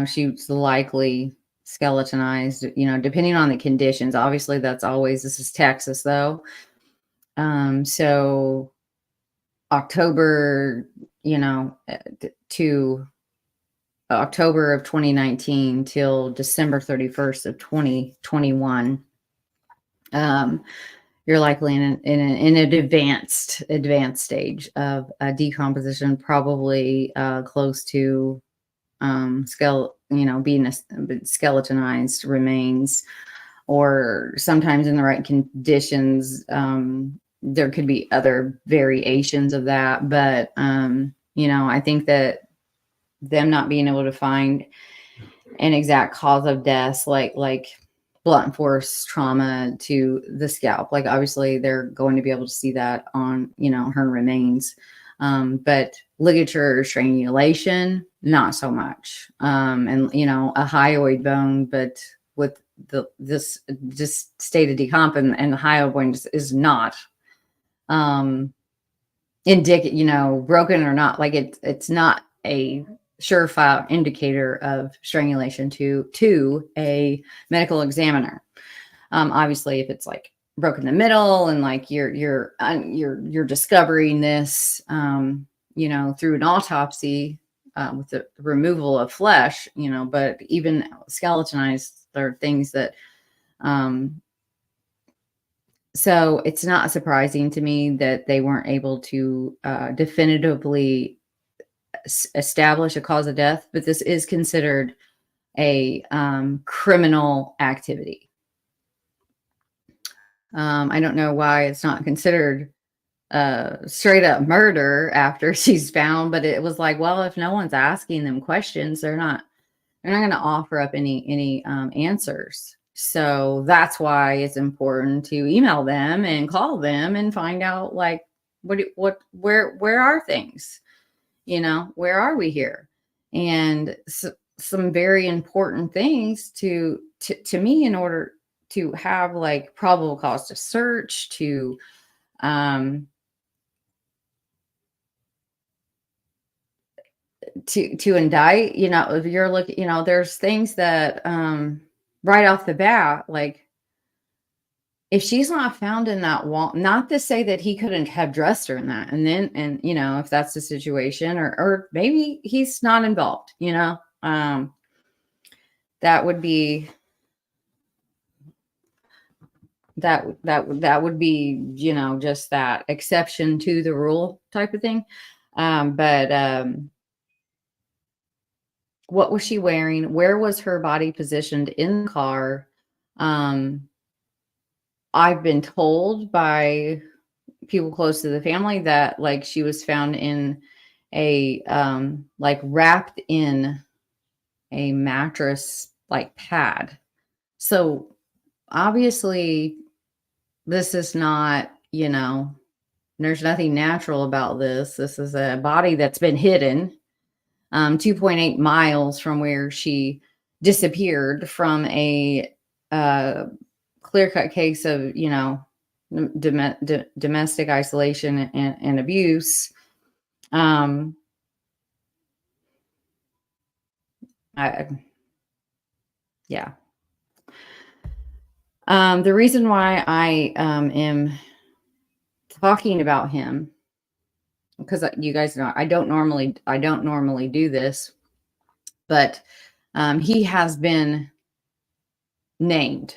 she's likely skeletonized, depending on the conditions. Obviously this is Texas though. So October, to October of 2019 till December 31st of 2021, you're likely in an advanced stage of decomposition, probably close to being skeletonized remains, or sometimes in the right conditions. There could be other variations of that, but I think that them not being able to find an exact cause of death, like blunt force trauma to the scalp, like obviously they're going to be able to see that on her remains, but ligature strangulation, not so much, and a hyoid bone, but with this just state of decomp, and the hyoid bone is not broken or not, like it's not a surefire indicator of strangulation to a medical examiner. Obviously if it's like broken in the middle and like you're discovering this through an autopsy, with the removal of flesh, but even skeletonized, there are things that so it's not surprising to me that they weren't able to definitively establish a cause of death, but this is considered a criminal activity. I don't know why it's not considered straight up murder after she's found, but it was like, well, if no one's asking them questions, they're not going to offer up any answers. So that's why it's important to email them and call them and find out, like, where are things? Where are we here? And some very important things to me in order to have like probable cause to search, to indict, if you're looking, there's things that right off the bat, like if she's not found in that wall, not to say that he couldn't have dressed her in that, and if that's the situation, or maybe he's not involved, that would be just that exception to the rule type of thing. But what was she wearing? Where was her body positioned in the car? I've been told by people close to the family that like she was found in a like wrapped in a mattress like pad. So obviously this is not, there's nothing natural about this. This is a body that's been hidden 2.8 miles from where she disappeared from a clear-cut case of, domestic isolation and abuse. Yeah. The reason why I am talking about him, because you guys know I don't normally do this, but he has been named.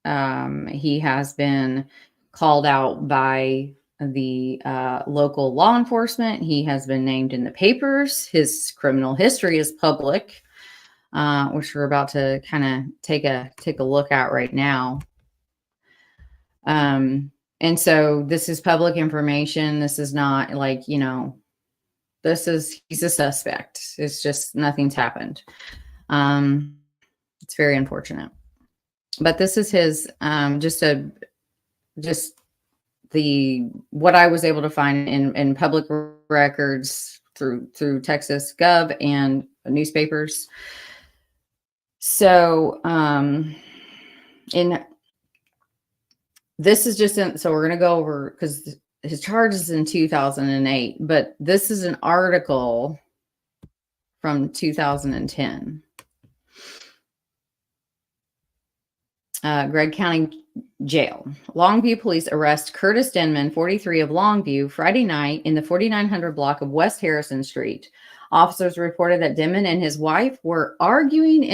He has been called out by the local law enforcement. He has been named in the papers. His criminal history is public, which we're about to kind of take a look at right now. And so this is public information. This is not like, he's a suspect. It's just nothing's happened. It's very unfortunate. But this is his, what I was able to find in public records through Texas Gov and newspapers. So, this is just so we're going to go over, because his charge is in 2008, but this is an article from 2010. Gregg County Jail. Longview police arrest Curtis Denman, 43 of Longview, Friday night in the 4900 block of West Harrison Street. Officers reported that Denman and his wife were arguing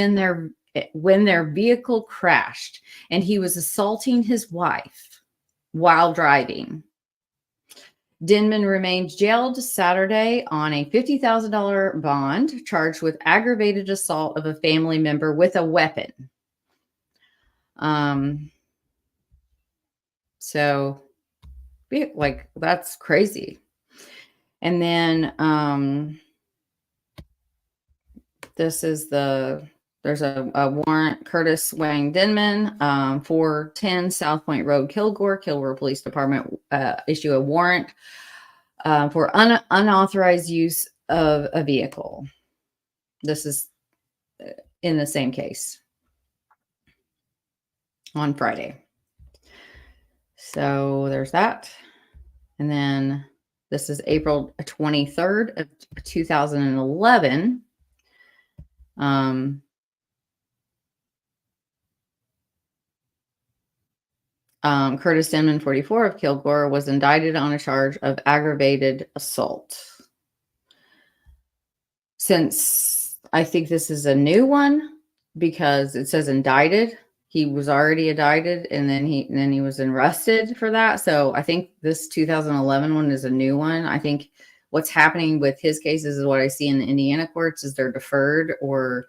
when their vehicle crashed, and he was assaulting his wife while driving. Denman remained jailed Saturday on a $50,000 bond, charged with aggravated assault of a family member with a weapon. So like, that's crazy. And then, there's a warrant, Curtis Wang Denman, 410 South Point Road, Kilgore Police Department, issue a warrant, for unauthorized use of a vehicle. This is in the same case on Friday. So there's that. And then this is April 23rd of 2011. Curtis Denman, 44 of Kilgore, was indicted on a charge of aggravated assault. Since I think this is a new one, because it says indicted, he was already indicted, and then he was arrested for that. So I think this 2011 one is a new one. I think what's happening with his cases is what I see in the Indiana courts is they're deferred or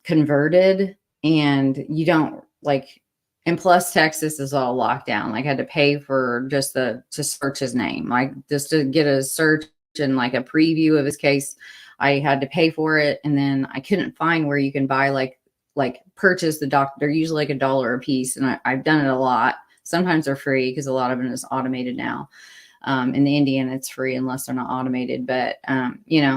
converted, and you don't like. And plus, Texas is all locked down. Like, I had to pay for just to search his name, like just to get a search and like a preview of his case. I had to pay for it, and then I couldn't find where you can buy like purchase the doc. They're usually like $1 a piece, and I've done it a lot. Sometimes they're free because a lot of it is automated now. In the Indiana, it's free unless they're not automated. But I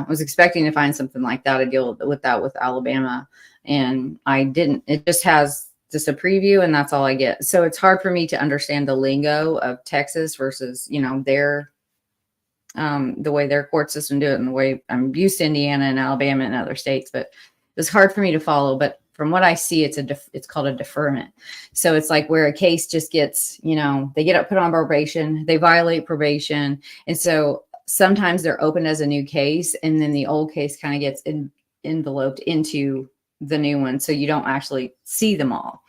was expecting to find something like that. I deal with that with Alabama, and I didn't. It just has just a preview, and that's all I get. So it's hard for me to understand the lingo of Texas versus, their, the way their court system do it, and the way I'm used to Indiana and Alabama and other states, but it's hard for me to follow. But from what I see, it's called a deferment. So it's like where a case just gets, they get put on probation, they violate probation. And so sometimes they're opened as a new case, and then the old case kind of gets enveloped into the new one, so you don't actually see them all.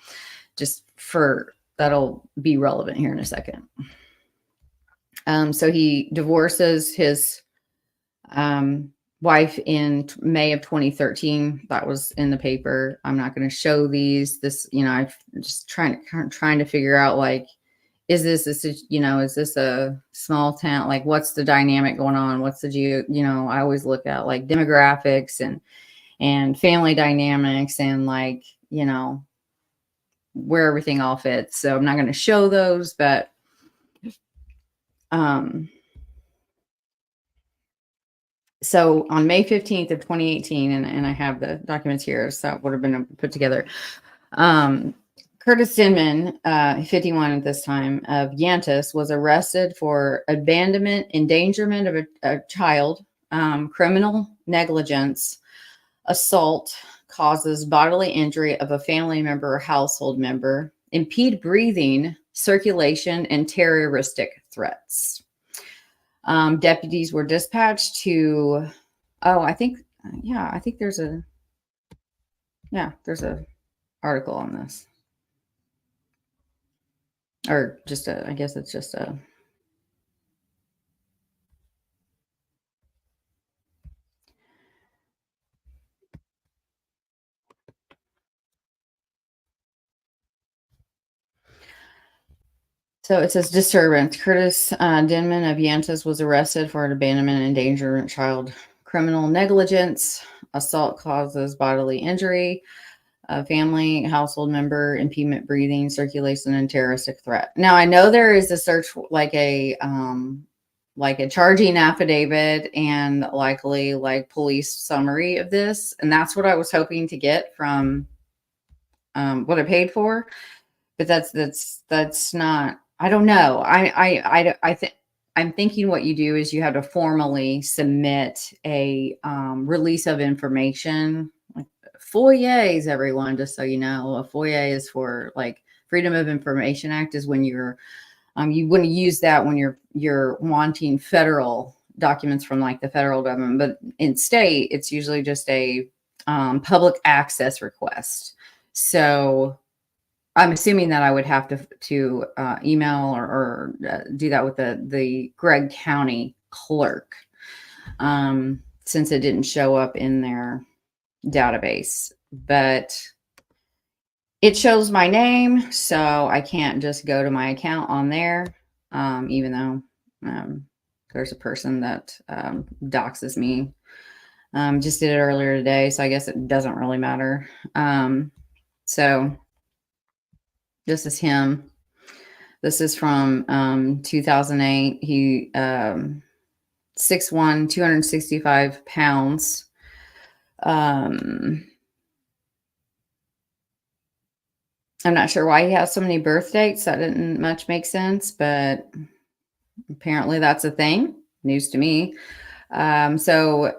That'll be relevant here in a second. So he divorces his wife in May of 2013. That was in the paper. I'm not going to show these. I'm just trying to figure out, like, is this a small town? Like, what's the dynamic going on? What's the I always look at like demographics and family dynamics, and like, where everything all fits. So I'm not going to show those, but so on May 15th of 2018, and I have the documents here, so it would have been put together. Curtis Denman, 51 at this time, of Yantis, was arrested for abandonment, endangerment of a child, criminal negligence, assault, causes bodily injury of a family member or household member, impede breathing, circulation, and terroristic threats. Deputies were dispatched to, I think there's a article on this. Or just I guess it's just a. So it says disturbance. Curtis Denman of Yantis was arrested for an abandonment and endangerment child, criminal negligence, assault causes bodily injury, a family household member, impediment breathing, circulation, and terroristic threat. Now I know there is a search like a charging affidavit and likely like police summary of this, and that's what I was hoping to get from what I paid for. But that's not. I don't know. I think I'm thinking what you do is you have to formally submit a release of information. Like FOIAs, everyone, just so you know, a FOIA is for like Freedom of Information Act is when you're you wouldn't use that when you're wanting federal documents from like the federal government, but in state it's usually just a public access request. So I'm assuming that I would have to email or do that with the Gregg County clerk, since it didn't show up in their database. But it shows my name, so I can't just go to my account on there, even though there's a person that doxes me. Just did it earlier today, so I guess it doesn't really matter. So this is him. This is from 2008. He 6'1", 265 pounds. I'm not sure why he has so many birth dates. That didn't much make sense, but apparently that's a thing. News to me. So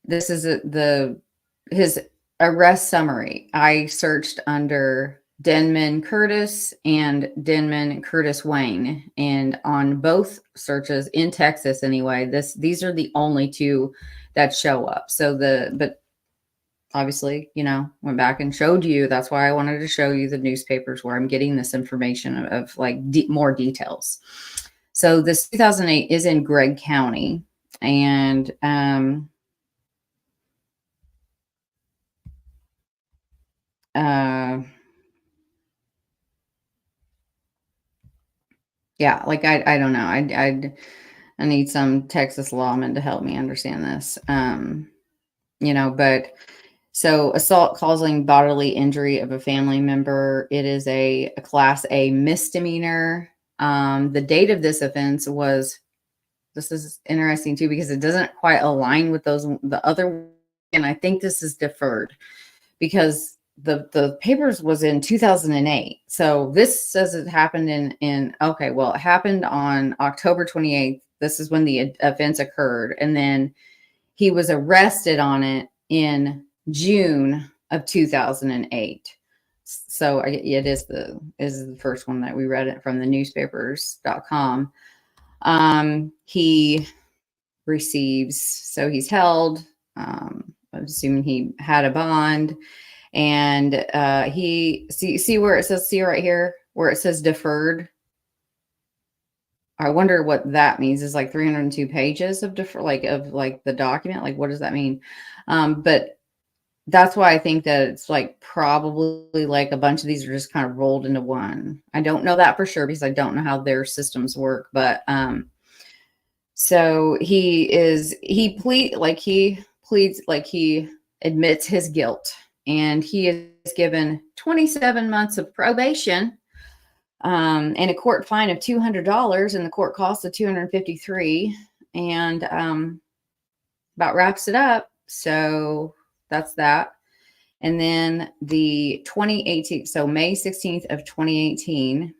this is his arrest summary. I searched under Denman Curtis and Denman Curtis Wayne, and on both searches in Texas anyway, these are the only two that show up. So but obviously, went back and showed you. That's why I wanted to show you the newspapers where I'm getting this information of like more details. So this 2008 is in Gregg County, and yeah, like I don't know. I need some Texas lawman to help me understand this. But so assault causing bodily injury of a family member, it is a class A misdemeanor. The date of this offense this is interesting too, because it doesn't quite align with the other, and I think this is deferred because the papers was in 2008. So this says it happened it happened on October 28th. This is when the offense occurred. And then he was arrested on it in June of 2008. So it is the first one that we read it from the newspapers.com. He receives, so he's held, I'm assuming he had a bond. And he see where it says, see right here where it says deferred. I wonder what that means. Is like 302 pages of the document. Like, what does that mean? But that's why I think that it's like probably like a bunch of these are just kind of rolled into one. I don't know that for sure because I don't know how their systems work. But so he pleads like he admits his guilt. And he is given 27 months of probation, and a court fine of $200, and the court costs of $253, and about wraps it up. So that's that. And then the 2018, so May 16th of 2018,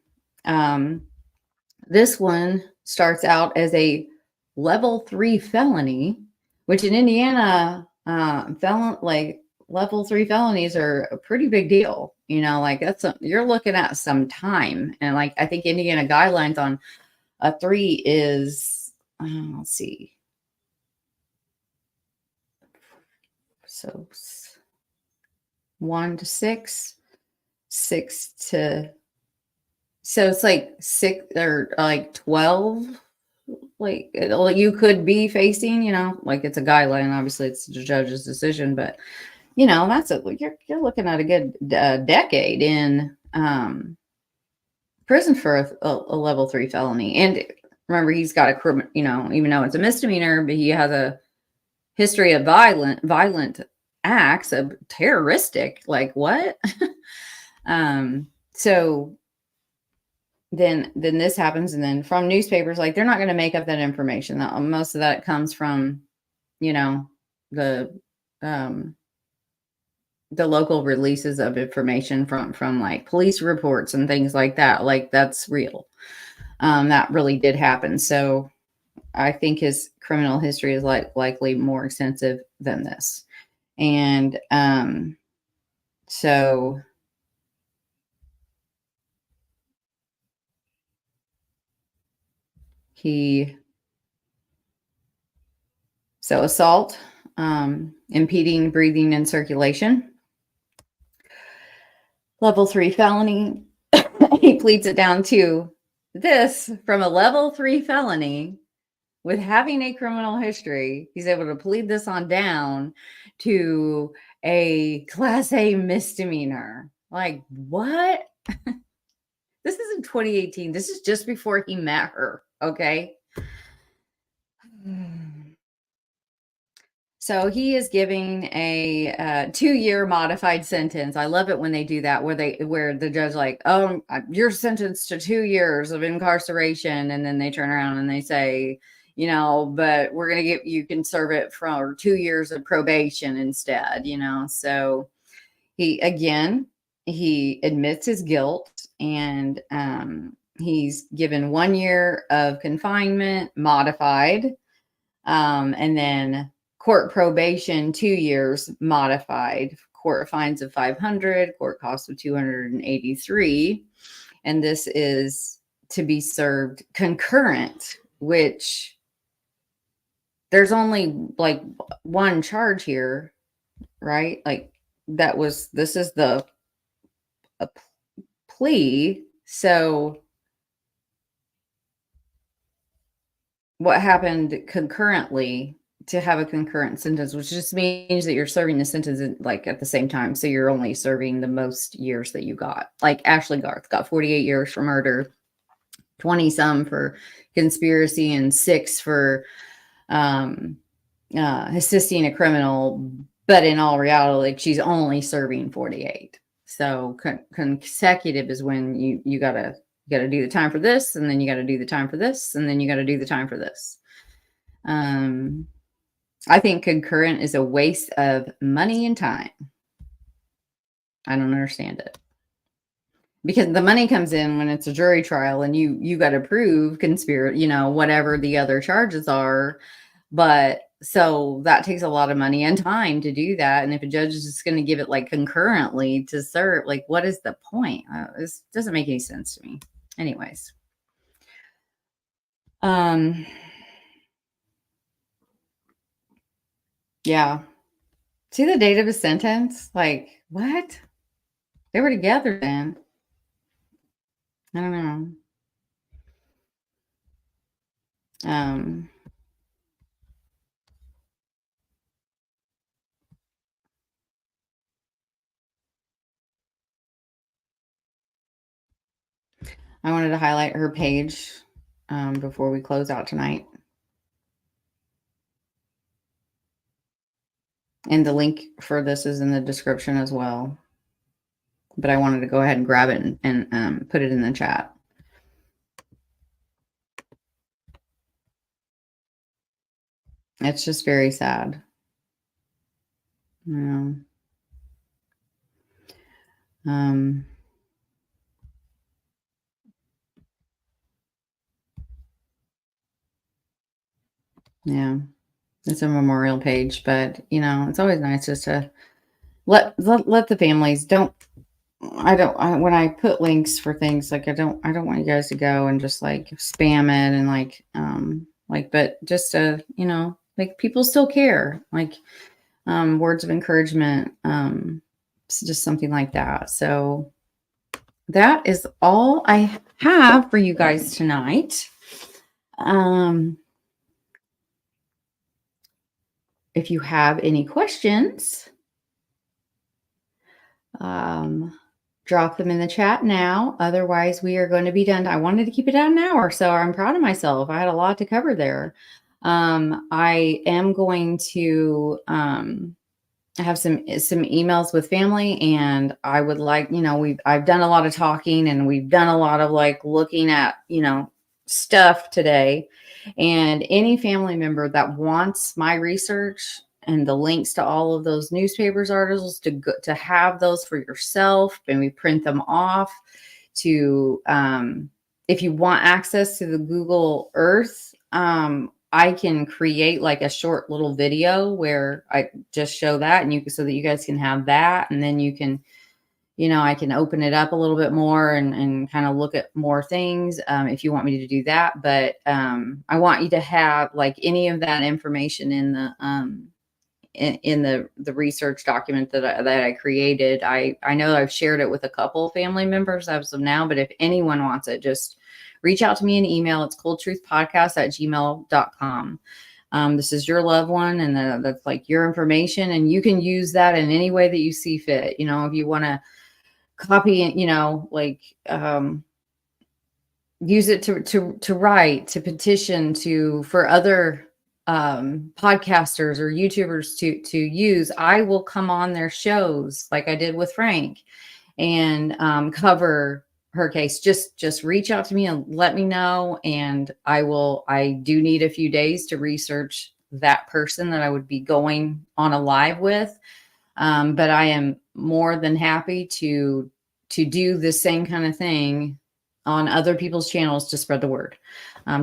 this one starts out as a level 3 felony, which in Indiana, level 3 felonies are a pretty big deal. You know, like you're looking at some time. And like, I think Indiana guidelines on a 3 is, let's see. So 1 to 6, 6 to, so it's like 6 or like 12, like you could be facing, you know, like it's a guideline. Obviously it's the judge's decision, but you know, you're looking at a good decade in prison for a level 3 felony. And remember, he's got a criminal, you know, even though it's a misdemeanor, but he has a history of violent acts, of terroristic, like what? So then this happens, and then from newspapers, like they're not going to make up that information. Most of that comes from, you know, the local releases of information from like police reports and things like that. Like that's real. That really did happen. So I think his criminal history is likely more extensive than this. And so assault, impeding breathing and circulation, level 3 felony. He pleads it down to this from a level 3 felony with having a criminal history. He's able to plead this on down to a class A misdemeanor. Like what? This is in 2018. This is just before he met her. Okay. So he is giving a 2-year modified sentence. I love it when they do that, where the judge like, oh, you're sentenced to 2 years of incarceration, and then they turn around and they say, you know, but we're gonna you can serve it for 2 years of probation instead, you know. So he admits his guilt, and he's given 1 year of confinement modified, and then court probation 2 years modified, court fines of $500, court costs of $283, and this is to be served concurrent, which there's only like one charge here, right? Like this is a plea. So what happened concurrently to have a concurrent sentence, which just means that you're serving the sentence like at the same time. So you're only serving the most years that you got. Like Ashley Garth got 48 years for murder, 20 some for conspiracy, and 6 for assisting a criminal. But in all reality, like, she's only serving 48. So consecutive is when you gotta do the time for this, and then you gotta do the time for this, and then you gotta do the time for this. I think concurrent is a waste of money and time. I don't understand it. Because the money comes in when it's a jury trial and you got to prove conspiracy, you know, whatever the other charges are. But so that takes a lot of money and time to do that. And if a judge is just going to give it like concurrently to serve, like, what is the point? This doesn't make any sense to me. Anyways. Yeah. See the date of his sentence? Like, what? They were together then. I don't know. I wanted to highlight her page before we close out tonight. And the link for this is in the description as well. but I wanted to go ahead and grab it and put it in the chat. It's just very sad. Yeah. Yeah, it's a memorial page, but you know, it's always nice just to let the families when I put links for things, like I don't want you guys to go and just like spam it and but just to, you know, like people still care, like words of encouragement, just something like that. So that is all I have for you guys tonight. If you have any questions, drop them in the chat now. Otherwise, we are going to be done. I wanted to keep it at an hour, so I'm proud of myself. I had a lot to cover there. I am going to have some emails with family, and I would like, you know, I've done a lot of talking, and we've done a lot of like looking at, you know, stuff today. And any family member that wants my research and the links to all of those newspapers articles to have those for yourself, and we print them off to, if you want access to the Google Earth, I can create like a short little video where I just show that, and so that you guys can have that. And then you can, you know, I can open it up a little bit more and kind of look at more things if you want me to do that. But I want you to have like any of that information in the research document that I created. I know I've shared it with a couple family members as of now, but if anyone wants it, just reach out to me in email. It's coldtruthpodcast@gmail.com. This is your loved one, and that's like your information, and you can use that in any way that you see fit. You know, if you want to copy it, you know, like use it to write, to petition, for other podcasters or YouTubers to use. I will come on their shows like I did with Frank and cover her case. Just reach out to me and let me know, and I do need a few days to research that person that I would be going on a live with, but I am more than happy to do the same kind of thing on other people's channels to spread the word,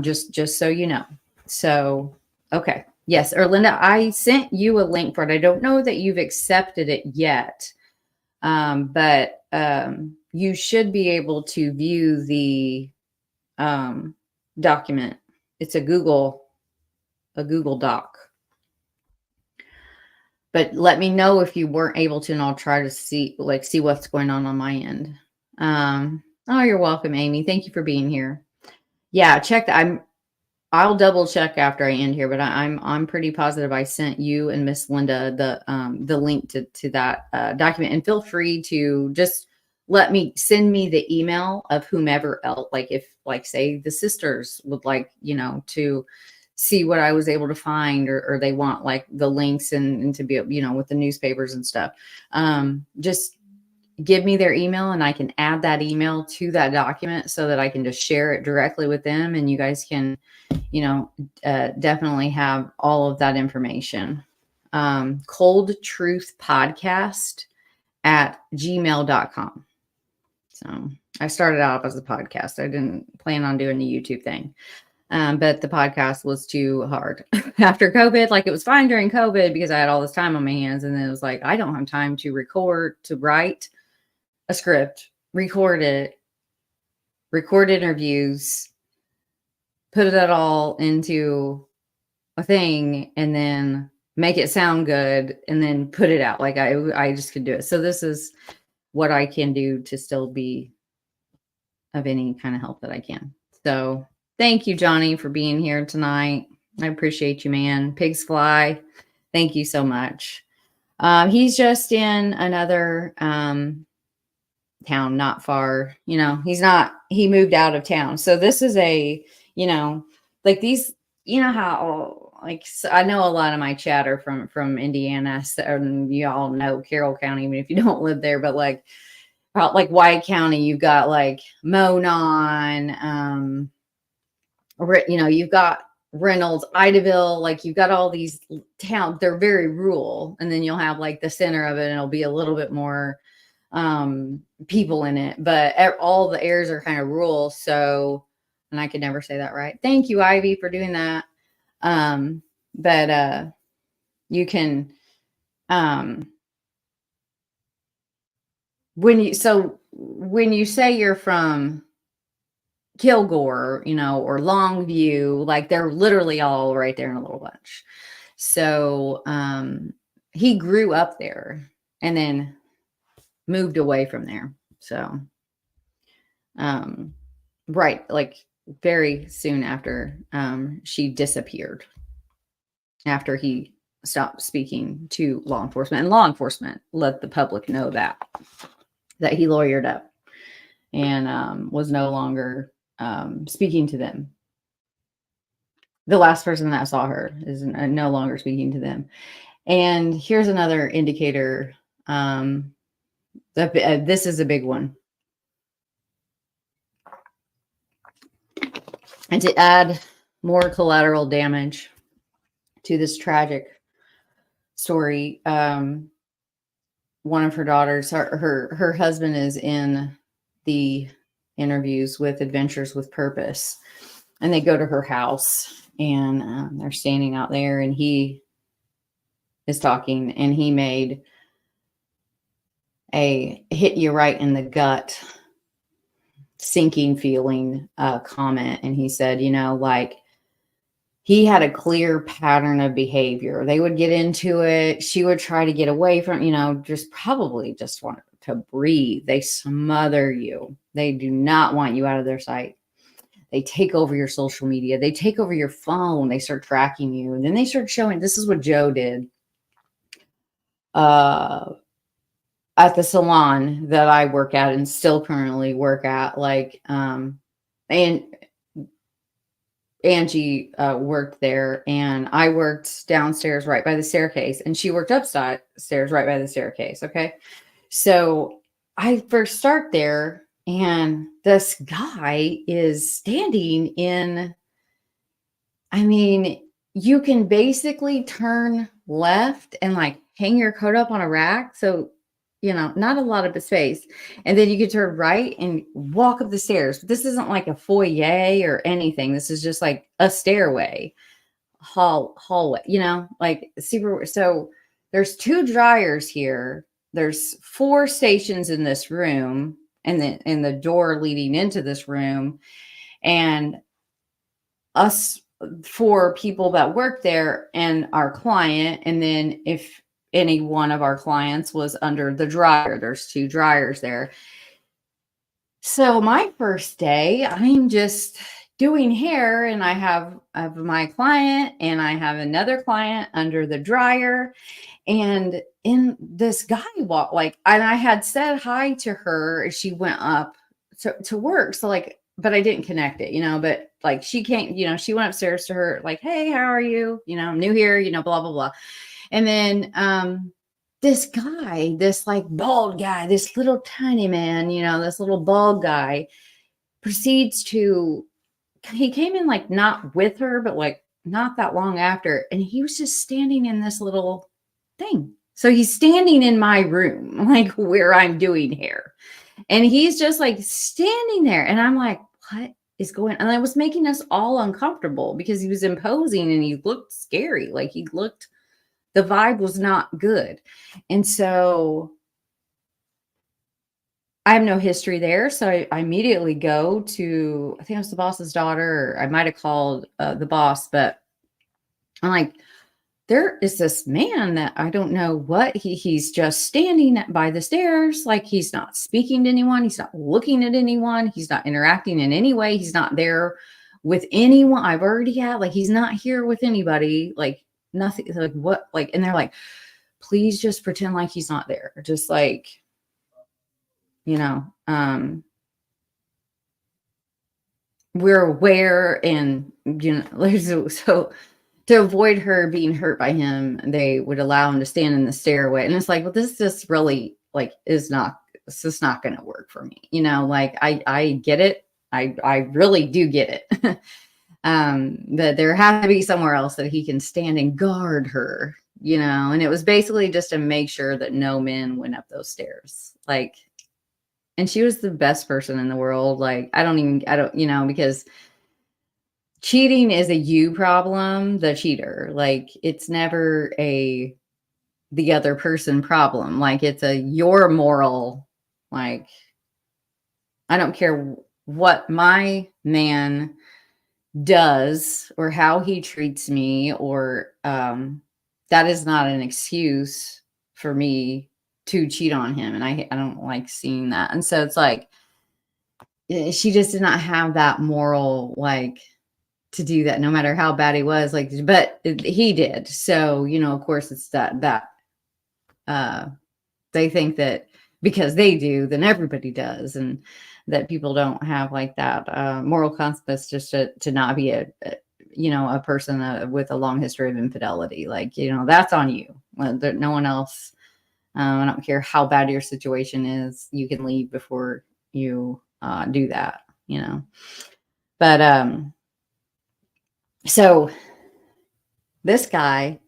just so you know. So okay, yes, Erlinda, I sent you a link for it. I don't know that you've accepted it yet, but you should be able to view the document. It's a Google Doc. But let me know if you weren't able to, and I'll try to see what's going on my end. Oh, you're welcome, Amy. Thank you for being here. Yeah, check that. I'll double check after I end here, but I'm pretty positive I sent you and Miss Linda the link to that document. And feel free to just send me the email of whomever else, like if, like, say the sisters would like, you know, to see what I was able to find, or they want like the links and to be, you know, with the newspapers and stuff. Just give me their email, and I can add that email to that document so that I can just share it directly with them, and you guys can, you know, definitely have all of that information. coldtruthpodcast@gmail.com. So I started out as a podcast. I didn't plan on doing the YouTube thing. But the podcast was too hard after COVID. Like, it was fine during COVID because I had all this time on my hands. And then it was like, I don't have time to write a script, record interviews, put it all into a thing, and then make it sound good, and then put it out. Like, I just could do it. So this is what I can do to still be of any kind of help that I can. So thank you, Johnny, for being here tonight. I appreciate you, man. Pigs Fly, thank you so much. He's just in another town, not far. You know, he moved out of town. So this is you know, like these, you know how, like, so I know a lot of my chat are from Indiana, and you all know Carroll County, even if you don't live there, but like, like White County, you've got like Monon, you've got Reynolds, Idaville, like you've got all these towns. They're very rural, and then you'll have like the center of it, and it'll be a little bit more people in it, but all the areas are kind of rural. So, and I could never say that right. Thank you, Ivy, for doing that. But you can when you say you're from Kilgore, or Longview, like they're literally all right there in a little bunch. So he grew up there and then moved away from there. So right, like very soon after she disappeared, after he stopped speaking to law enforcement, and law enforcement let the public know that he lawyered up and was no longer speaking to them. The last person that saw her is no longer speaking to them. And here's another indicator. This is a big one. And to add more collateral damage to this tragic story, one of her daughters, her husband is in the interviews with Adventures with Purpose, and they go to her house, and they're standing out there, and he is talking, and he made a hit you right in the gut sinking feeling comment. And he said, like he had a clear pattern of behavior. They would get into it. She would try to get away from, just probably just want to breathe. They smother you. They do not want you out of their sight. They take over your social media. They take over your phone. They start tracking you. And then they start showing, this is what Joe did at the salon that I work at and still currently work at. Like, and Angie worked there, and I worked downstairs right by the staircase, and she worked upstairs right by the staircase. Okay. So I first start there, and this guy is standing in, you can basically turn left and like hang your coat up on a rack. So, not a lot of space. And then you can turn right and walk up the stairs. This isn't like a foyer or anything. This is just like a stairway, hallway, like super. So there's 2 dryers here. There's 4 stations in this room, and then in the door leading into this room, and us 4 people that work there and our client. And then if any one of our clients was under the dryer, there's 2 dryers there. So my first day, I'm just doing hair, and I have my client, and I have another client under the dryer. And in this guy walked, and I had said hi to her as she went up to work. So but I didn't connect it, but like she came, she went upstairs to her, like, hey, how are you? I'm new here, blah, blah, blah. And then this guy, this like bald guy, this little tiny man, this little bald guy proceeds to, he came in like not with her, but like not that long after. And he was just standing in this little thing. So he's standing in my room, like where I'm doing hair. And he's just like standing there. And I'm like, what is going on? And it was making us all uncomfortable because he was imposing and he looked scary. Like the vibe was not good. And so I have no history there. So I immediately go to, I think it was the boss's daughter, or I might have called the boss, but I'm like, there is this man that I don't know what he's just standing by the stairs. Like he's not speaking to anyone. He's not looking at anyone. He's not interacting in any way. He's not there with anyone. I've already had, like, he's not here with anybody, like nothing, like what, like, and they're like, please just pretend like he's not there. Just like, we're aware, and, so to avoid her being hurt by him, they would allow him to stand in the stairway. And it's like, well, this just really like, it's just not going to work for me. You know, like I get it. I really do get it. That there had to be somewhere else that he can stand and guard her, you know, and it was basically just to make sure that no men went up those stairs. Like, and she was the best person in the world. Like, I don't, you know, because cheating is a you problem, the cheater. Like, it's never the other person problem. Like, it's your moral, like, I don't care what my man does or how he treats me, or that is not an excuse for me to cheat on him. And I don't like seeing that. And so it's like, she just did not have that moral, like, to do that, no matter how bad he was, like, but he did. So, you know, of course it's that they think that because they do, then everybody does. And that people don't have like that moral compass, just to not be a you know, a person with a long history of infidelity. Like, you know, that's on you. No one else. I don't care how bad your situation is. You can leave before you do that, you know. But so this guy,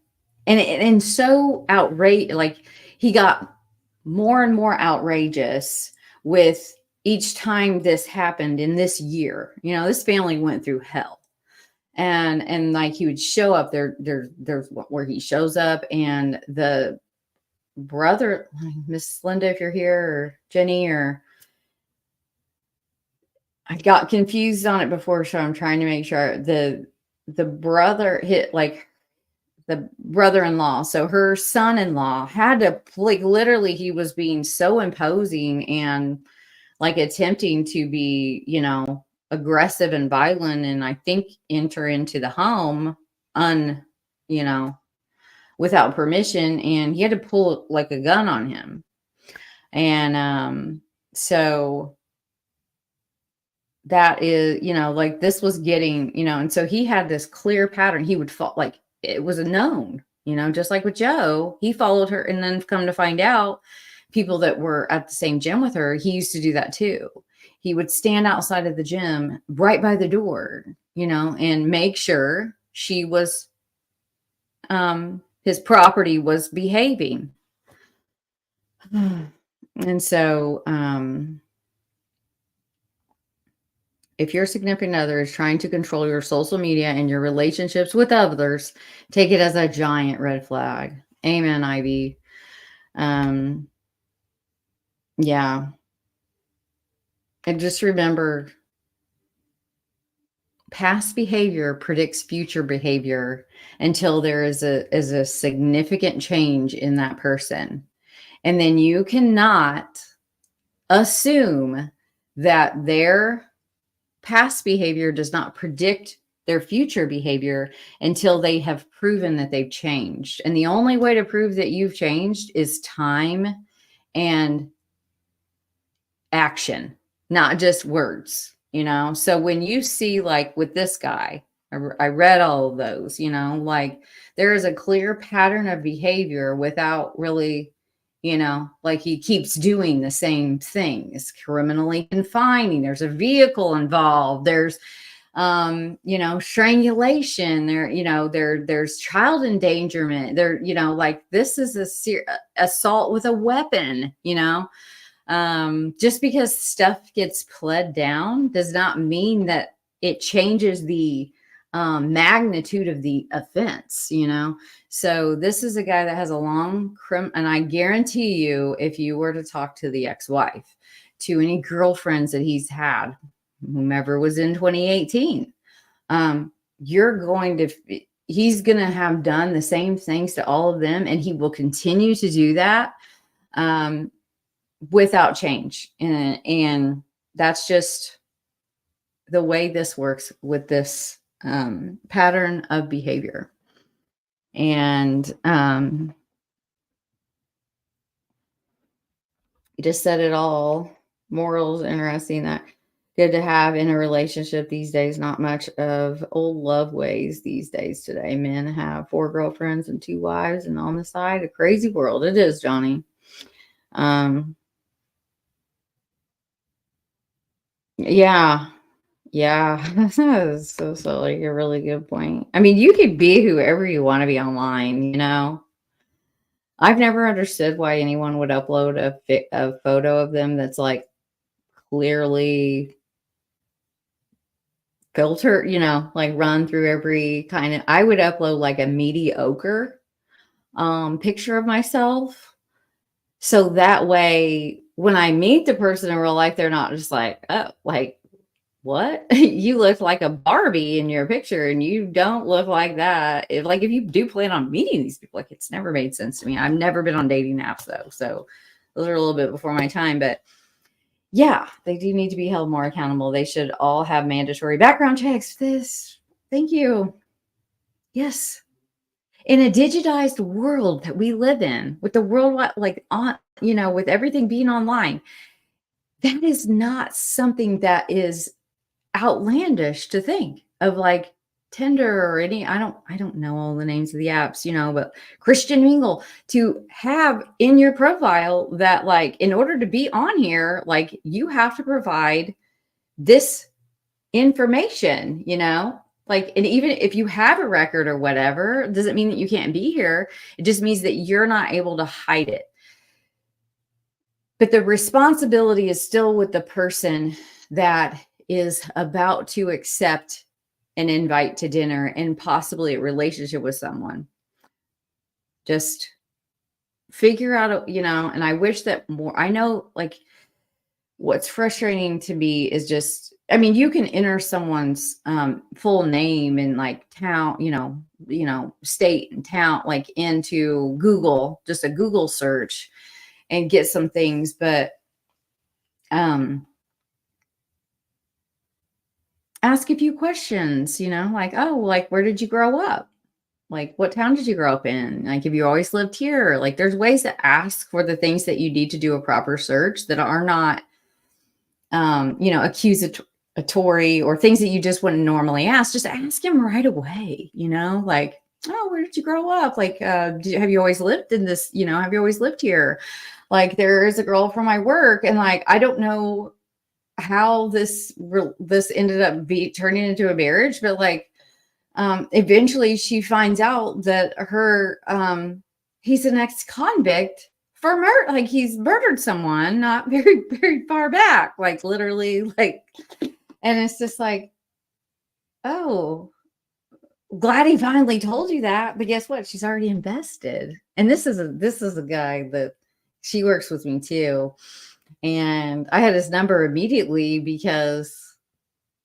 and so outrageous, like, he got more and more outrageous with each time this happened in this year. You know, this family went through hell. And like, he would show up there's where he shows up, and the brother, Miss Linda, if you're here, or Jenny, or I got confused on it before, so I'm trying to make sure the brother hit, like, the brother-in-law. So her son-in-law had to, like, literally, he was being so imposing and like attempting to be, you know, aggressive and violent, and I think enter into the home you know, without permission, and he had to pull like a gun on him. And so that is, you know, like, this was getting, you know, and so he had this clear pattern. He would fall, like, it was a known, you know, just like with Joe, he followed her, and then come to find out, people that were at the same gym with her, he used to do that too. He would stand outside of the gym right by the door, you know, and make sure she was, his property was behaving. And so, if your significant other is trying to control your social media and your relationships with others, take it as a giant red flag. Amen, Ivy. Yeah. And just remember, past behavior predicts future behavior until there is a significant change in that person. And then you cannot assume that their past behavior does not predict their future behavior until they have proven that they've changed. And the only way to prove that you've changed is time and action, not just words, you know? So when you see, like with this guy, I read all of those, you know, like, there is a clear pattern of behavior without really, you know, like, he keeps doing the same things, criminally confining, there's a vehicle involved, there's, you know, strangulation, there, you know, there's child endangerment there, you know, like, this is assault with a weapon, you know. Just because stuff gets pled down does not mean that it changes the magnitude of the offense, you know. So this is a guy that has a long and I guarantee you, if you were to talk to the ex-wife, to any girlfriends that he's had, whomever was in 2018, he's going to have done the same things to all of them, and he will continue to do that without change. And that's just the way this works with this pattern of behavior. And you just said it all. Morals, interesting, that good to have in a relationship these days. Not much of old love ways these days today. Men have 4 girlfriends and 2 wives, and on the side, a crazy world. It is, Johnny. Yeah. Yeah. So like a really good point. I mean, you could be whoever you want to be online, you know? I've never understood why anyone would upload a photo of them that's like clearly filter, you know, like run through every kind of, I would upload like a mediocre picture of myself. So that way, when I meet the person in real life, they're not just like, oh, like, what? You look like a Barbie in your picture and you don't look like that. If you do plan on meeting these people, like it's never made sense to me. I've never been on dating apps though. So those are a little bit before my time, but yeah, they do need to be held more accountable. They should all have mandatory background checks. Thank you. Yes. In a digitized world that we live in, with the world like on, you know, with everything being online, that is not something that is outlandish to think of, like Tinder or any, I don't know all the names of the apps, you know, but Christian Mingle, to have in your profile that like in order to be on here, like you have to provide this information, you know? Like, and even if you have a record or whatever, doesn't mean that you can't be here. It just means that you're not able to hide it. But the responsibility is still with the person that is about to accept an invite to dinner and possibly a relationship with someone. Just figure out, you know, and I wish that more, I know like what's frustrating to me is just, I mean, you can enter someone's full name and like town, you know, state and town, like into Google, just a Google search and get some things, but ask a few questions, you know, like, oh, like, where did you grow up? Like, what town did you grow up in? Like, have you always lived here? Like, there's ways to ask for the things that you need to do a proper search that are not, you know, accusatory or things that you just wouldn't normally ask. Just ask him right away, you know, like, oh, where did you grow up? Like, have you always lived in this, you know, have you always lived here? Like, there is a girl from my work and like, I don't know how this ended up turning into a marriage, but like, eventually she finds out that he's an ex-convict for murder. Like he's murdered someone not very, very far back, like literally like, and it's just like, oh, glad he finally told you that. But guess what? She's already invested. And this is a guy that she works with me too. And I had his number immediately because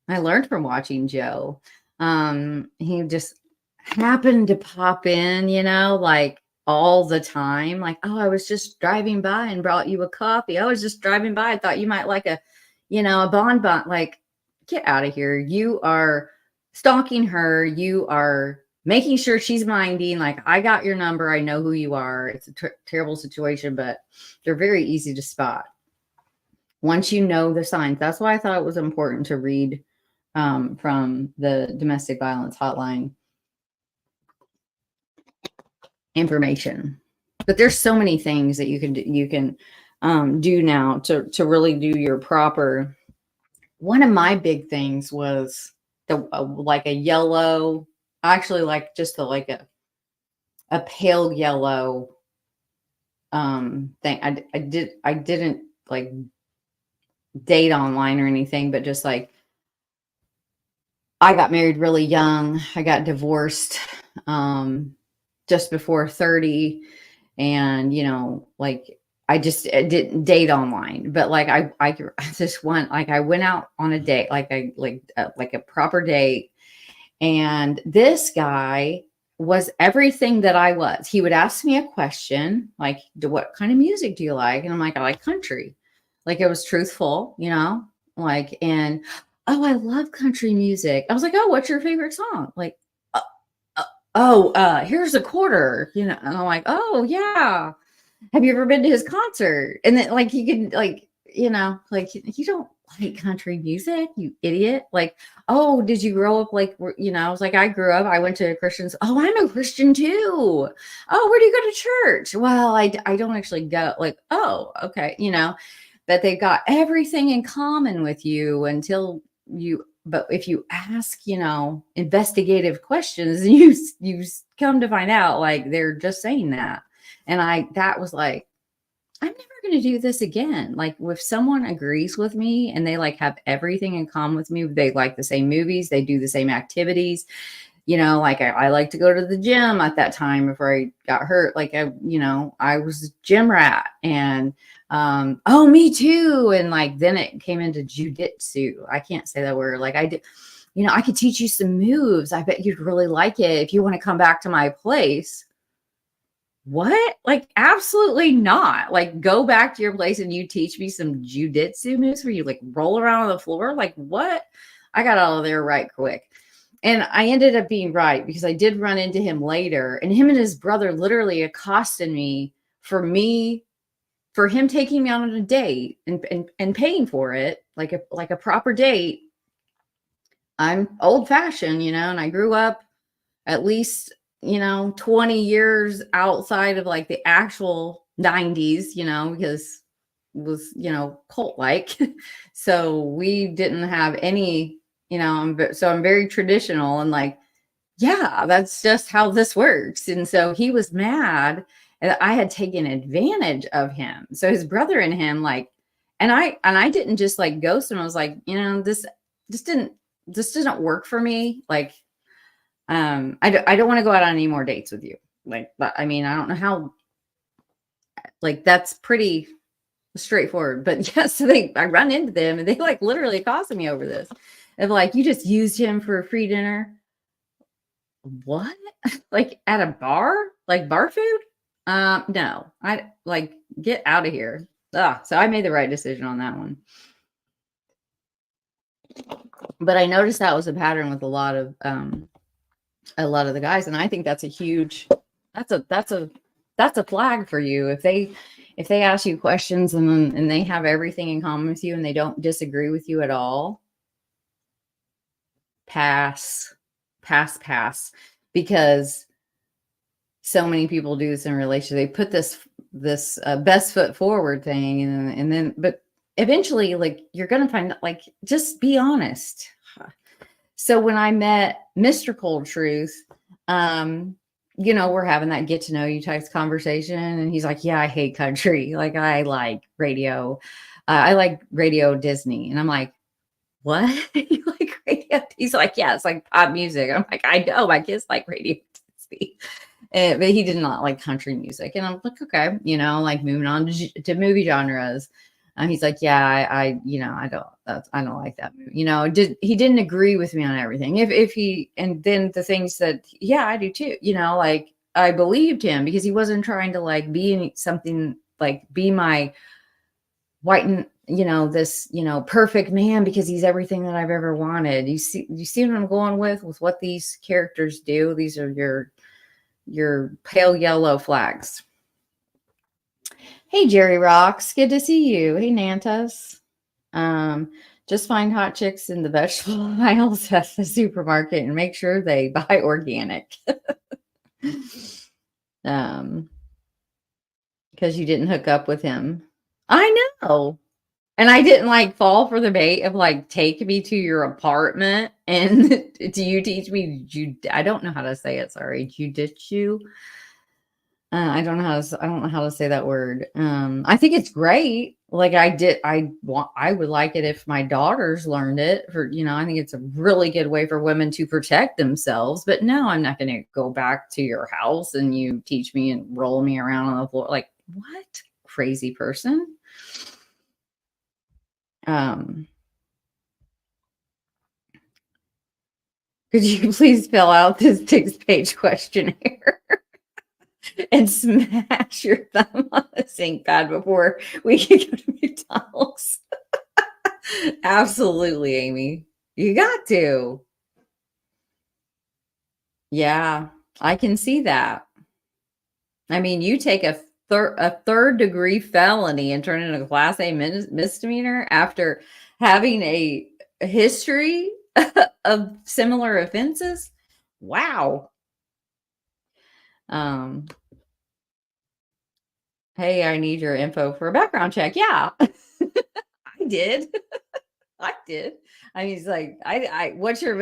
I learned from watching Joe. He just happened to pop in, you know, like all the time. Like, oh, I was just driving by and brought you a coffee. I was just driving by. I thought you might like a, you know, a bonbon. Like, get out of here. You are stalking her. You are making sure she's minding. Like, I got your number. I know who you are. It's a terrible situation, but they're very easy to spot once you know the signs. That's why I thought it was important to read from the domestic violence hotline information. But there's so many things that you can do now to really do your proper. One of my big things was the like a yellow, actually like just like a pale yellow thing. I didn't like date online or anything, but just like I got married really young. I got divorced just before 30. And, you know, like I didn't date online, but like I just went, like I went out on a date, like a proper date. And this guy was everything that I was. He would ask me a question like, what kind of music do you like? And I'm like, I like country. Like it was truthful, you know, like, and oh, I love country music. I was like, oh, what's your favorite song? Like, here's a quarter, you know, and I'm like, oh yeah. Have you ever been to his concert? And then like he could like like, you don't like country music, you idiot. Like, oh, did you grow up like, I was like, I grew up, I went to Christians. Oh, I'm a Christian too. Oh, where do you go to church? Well, I don't actually go. Like, oh, okay. That they've got everything in common with you but if you ask, investigative questions, you come to find out like they're just saying that. And that was like, I'm never going to do this again. Like, if someone agrees with me and they like have everything in common with me, they like the same movies, they do the same activities, like I like to go to the gym at that time before I got hurt. Like, I was a gym rat, and oh, me too. And like, then it came into jujitsu. I can't say that word. Like, I did, I could teach you some moves. I bet you'd really like it if you want to come back to my place. What? Like, absolutely not. Like, go back to your place and you teach me some jujitsu moves where you like roll around on the floor. Like, what? I got out of there right quick. And I ended up being right, because I did run into him later, and him and his brother literally accosted me for him taking me on a date and paying for it, like a proper date. I'm old fashioned, and I grew up at least 20 years outside of like the actual 90s, because it was, cult like. So we didn't have any, so I'm very traditional, and like, yeah, that's just how this works. And so he was mad that I had taken advantage of him. So his brother and him, like, and I didn't just like ghost him. I was like, this doesn't work for me. Like, I don't want to go out on any more dates with you. Like, I mean, I don't know how, like, that's pretty straightforward, but yeah, so I run into them and they like literally accosted me over this. Of like, you just used him for a free dinner. What? Like, at a bar? Like bar food? No, I like, get out of here. So I made the right decision on that one. But I noticed that was a pattern with a lot of the guys, and I think that's a huge, that's a flag for you. If they ask you questions and they have everything in common with you and they don't disagree with you at all, pass, because so many people do this in relationships. They put this best foot forward thing, and then, but eventually, like, you're gonna find, like, just be honest. So when I met Mr. Cold Truth, we're having that get to know you type conversation, and he's like, yeah, I hate country. Like, I like radio. I like radio Disney. And I'm like, what? You like radio? He's like, yeah, it's like pop music. I'm like, I know, my kids like radio Disney. But he did not like country music. And I'm like, okay, like, moving on to movie genres. He's like, yeah, I don't like that movie. He didn't agree with me on everything. And then the things that, yeah, I do too, like, I believed him because he wasn't trying to like be something, like be my white and, this, perfect man, because he's everything that I've ever wanted. You see what I'm going with what these characters do? These are your pale yellow flags. Hey, Jerry Rocks. Good to see you. Hey, Nantas. Just find hot chicks in the vegetable aisles at the supermarket and make sure they buy organic. Because you didn't hook up with him. I know. And I didn't like fall for the bait of like, take me to your apartment and do you teach me? I don't know how to say it. Sorry. Jujitsu. I don't know how to say that word. I think it's great. Like, I would like it if my daughters learned it I think it's a really good way for women to protect themselves. But no, I'm not going to go back to your house and you teach me and roll me around on the floor. Like, what? Crazy person. Could you please fill out this 6-page questionnaire and smash your thumb on the sink pad before we can go to McDonald's? Absolutely, Amy. You got to. Yeah, I can see that. I mean, you take a a third degree felony and turn it into a class A misdemeanor after having a history of similar offenses. Wow. Hey, I need your info for a background check. Yeah, I did. I did. I mean, he's like, what's your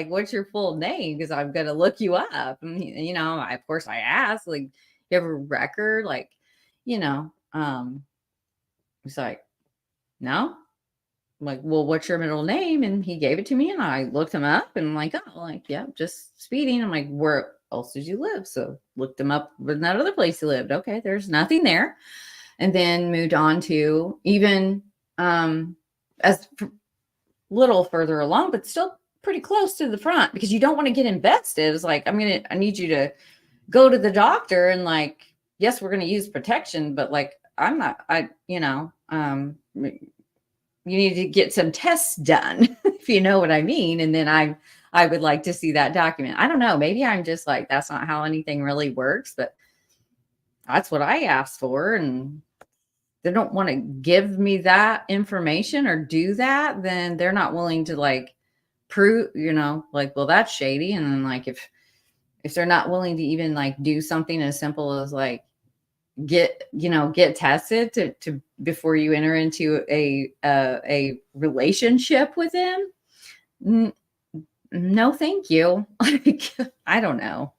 what's your full name? Because I'm going to look you up. And, of course I asked, like, you have a record? Like, he's like, no. I'm like, well, what's your middle name? And he gave it to me and I looked him up and I'm like, oh, like, yeah, just speeding. I'm like, where else did you live? So looked him up with that other place he lived. Okay, there's nothing there. And then moved on to even as little further along, but still pretty close to the front because you don't want to get invested. It's like, I need you to go to the doctor and like, yes, we're going to use protection, but like, you need to get some tests done, if you know what I mean. And then I would like to see that document. I don't know. Maybe I'm just like, that's not how anything really works, but that's what I asked for. And they don't want to give me that information or do that, then they're not willing to like prove, like, well, that's shady. And then like, if they're not willing to even like do something as simple as like, get tested to before you enter into a relationship with them. No, thank you. Like, I don't know.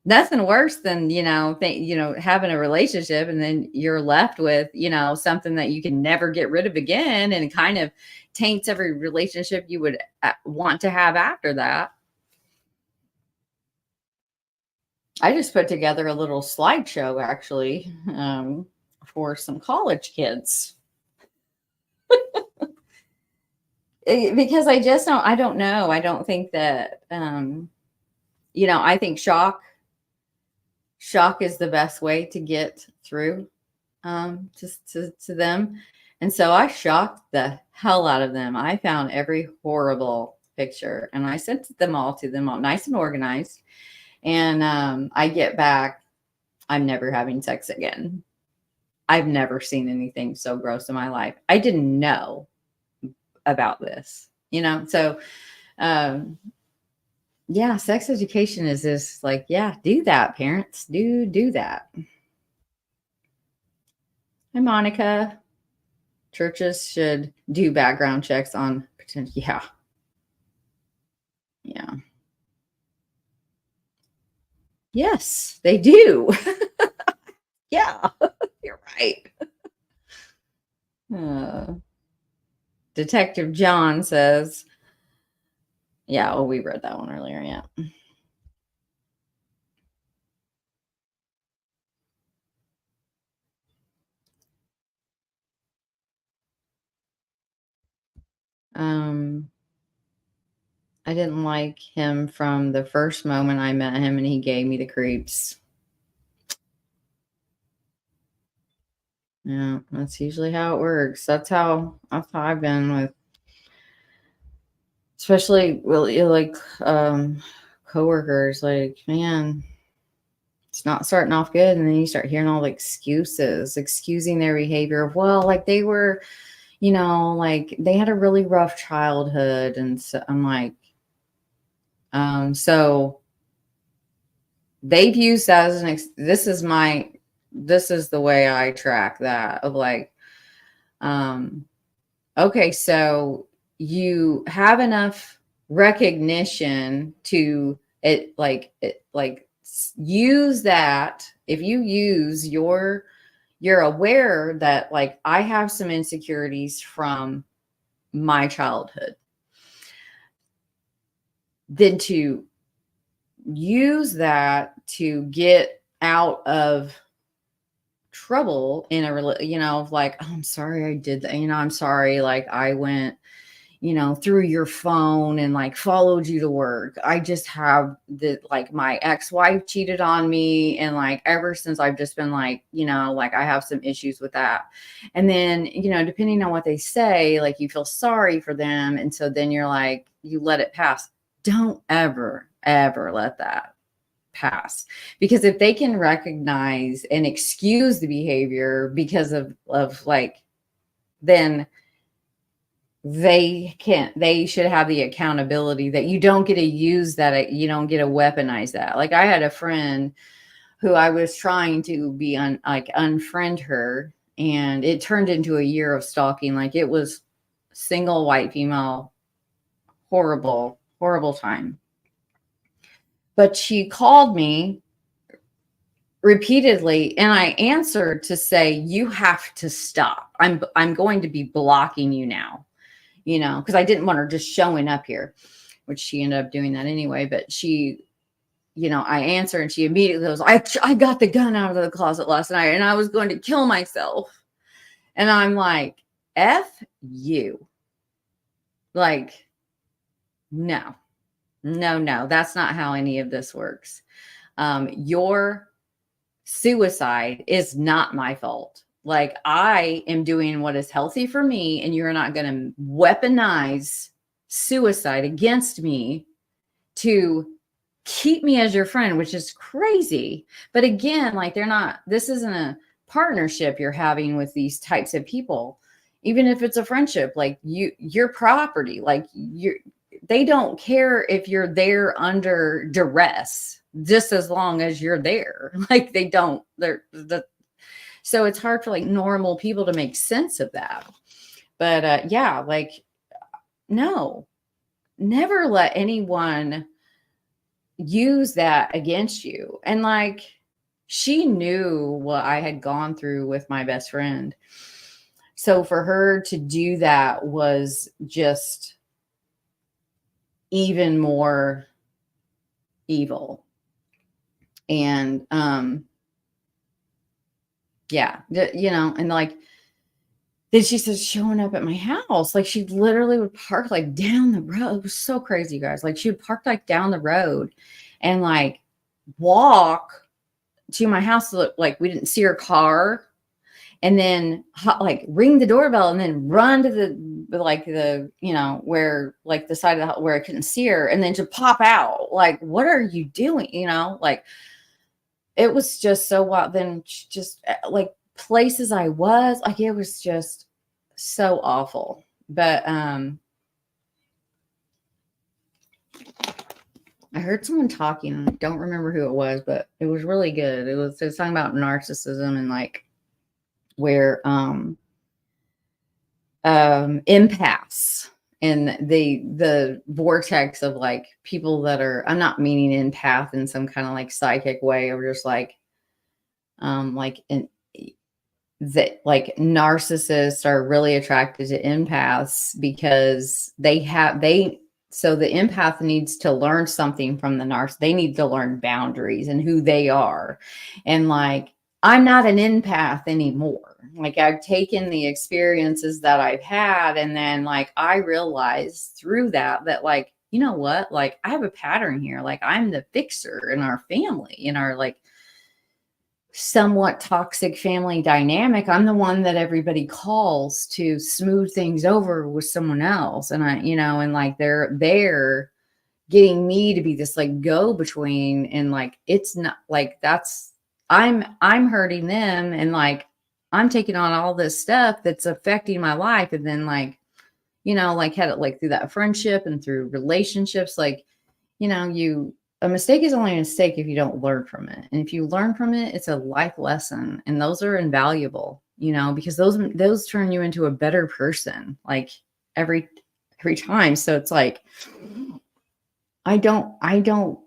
Nothing worse than, having a relationship and then you're left with, something that you can never get rid of again. And it kind of taints every relationship you would want to have after that. I just put together a little slideshow actually, for some college kids. Because I don't know. I don't think that, I think shock is the best way to get through, to them. And so I shocked the hell out of them. I found every horrible picture and I sent them all to them all nice and organized. And I get back, I'm never having sex again. I've never seen anything so gross in my life. I didn't know about this, so yeah, sex education is just like, yeah, do that, parents. Do that. Hi, Monica. Churches should do background checks on potential. Yeah. Yeah. Yes, they do. Yeah, you're right. Detective John says, yeah, well, we read that one earlier. Yeah. I didn't like him from the first moment I met him and he gave me the creeps. Yeah, that's usually how it works. That's how I've been with, especially like coworkers. Like, man, it's not starting off good, and then you start hearing all the excuses, excusing their behavior of, well, like they were, like they had a really rough childhood, and so I'm like, so they've used that as this is the way I track that of like, okay, so you have enough recognition to use that. If you use you're aware that like I have some insecurities from my childhood, then to use that to get out of trouble in like, oh, I'm sorry I did that, I'm sorry, like I went through your phone and like followed you to work. I just have like my ex-wife cheated on me, and like ever since I've just been like, like I have some issues with that. And then depending on what they say, like you feel sorry for them, and so then you're like, you let it pass. Don't ever let that pass. Because if they can recognize and excuse the behavior because of like, then they should have the accountability that you don't get to use that, you don't get to weaponize that. Like I had a friend who I was trying to be unfriend her, and it turned into a year of stalking. Like it was single white female, horrible time. But she called me repeatedly, and I answered to say, you have to stop. I'm going to be blocking you now, you know, because I didn't want her just showing up here, which she ended up doing that anyway. But she, you know, I answered and she immediately goes, I got the gun out of the closet last night and I was going to kill myself. And I'm like, F you. Like, no, that's not how any of this works. Your suicide is not my fault. Like I am doing what is healthy for me, and you're not going to weaponize suicide against me to keep me as your friend, which is crazy. But again, like this isn't a partnership you're having with these types of people. Even if it's a friendship, like your property, like they don't care if you're there under duress, just as long as you're there. Like so it's hard for like normal people to make sense of that. But yeah, like, no, never let anyone use that against you. And like, she knew what I had gone through with my best friend. So for her to do that was just even more evil. And yeah, you know, and like, then she says showing up at my house, like she literally would park like down the road. It was so crazy, guys. Like she would park like down the road and like walk to my house to look like we didn't see her car, and then like ring the doorbell and then run to the you know, where like the side of the house where I couldn't see her, and then to pop out. Like, what are you doing? You know, like it was just so wild. Then just like places I was like, it was just so awful. But I heard someone talking. I don't remember who it was, but it was really good. It was talking about narcissism and like where empaths and the vortex of like people that are, I'm not meaning empath in some kind of like psychic way, or just like that like narcissists are really attracted to empaths because so the empath needs to learn something from the narcissist. They need to learn boundaries and who they are. And like, I'm not an empath anymore. Like I've taken the experiences that I've had, and then like I realized through that like, you know what, like I have a pattern here. Like I'm the fixer in our family, in our like somewhat toxic family dynamic. I'm the one that everybody calls to smooth things over with someone else. And I, you know, and like they're getting me to be this like go between, and like it's not like I'm hurting them, and like I'm taking on all this stuff that's affecting my life. And then like, you know, like had it like through that friendship and through relationships, like, you know, a mistake is only a mistake if you don't learn from it. And if you learn from it, it's a life lesson. And those are invaluable, you know, because those turn you into a better person, like every time. So it's like, I don't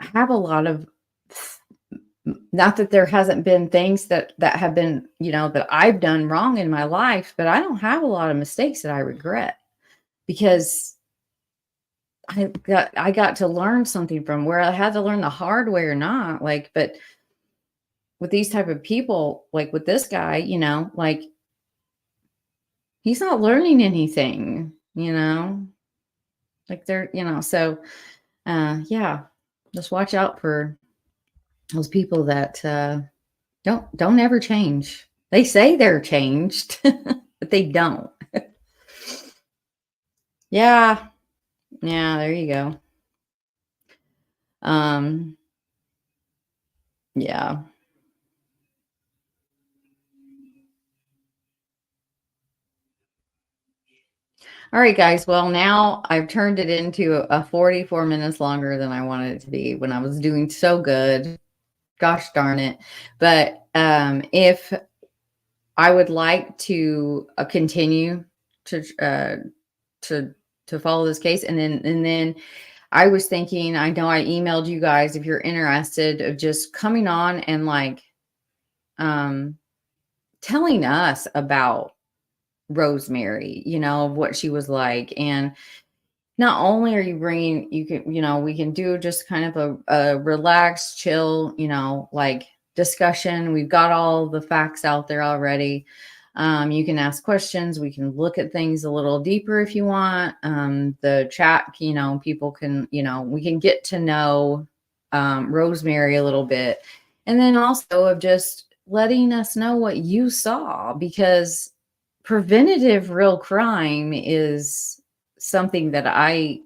have a lot of, not that there hasn't been things that have been, you know, that I've done wrong in my life, but I don't have a lot of mistakes that I regret, because I got to learn something from where I had to learn the hard way or not. Like, but with these type of people, like with this guy, you know, like he's not learning anything, you know, like they're, you know, so yeah, just watch out for those people that don't ever change. They say they're changed, but they don't. Yeah. Yeah, there you go. Yeah. All right, guys. Well, now I've turned it into a 44 minutes longer than I wanted it to be when I was doing so good. Gosh darn it. But if I would like to continue to to to follow this case, and then I was thinking, I know I emailed you guys if you're interested of just coming on and like um telling us about Rosemary, of what she was like. And not only are you bringing, we can do just kind of a relaxed, chill, like discussion. We've got all the facts out there already. You can ask questions. We can look at things a little deeper if you want. The chat, people can, we can get to know Rosemary a little bit. And then also of just letting us know what you saw, because preventative real crime is something that I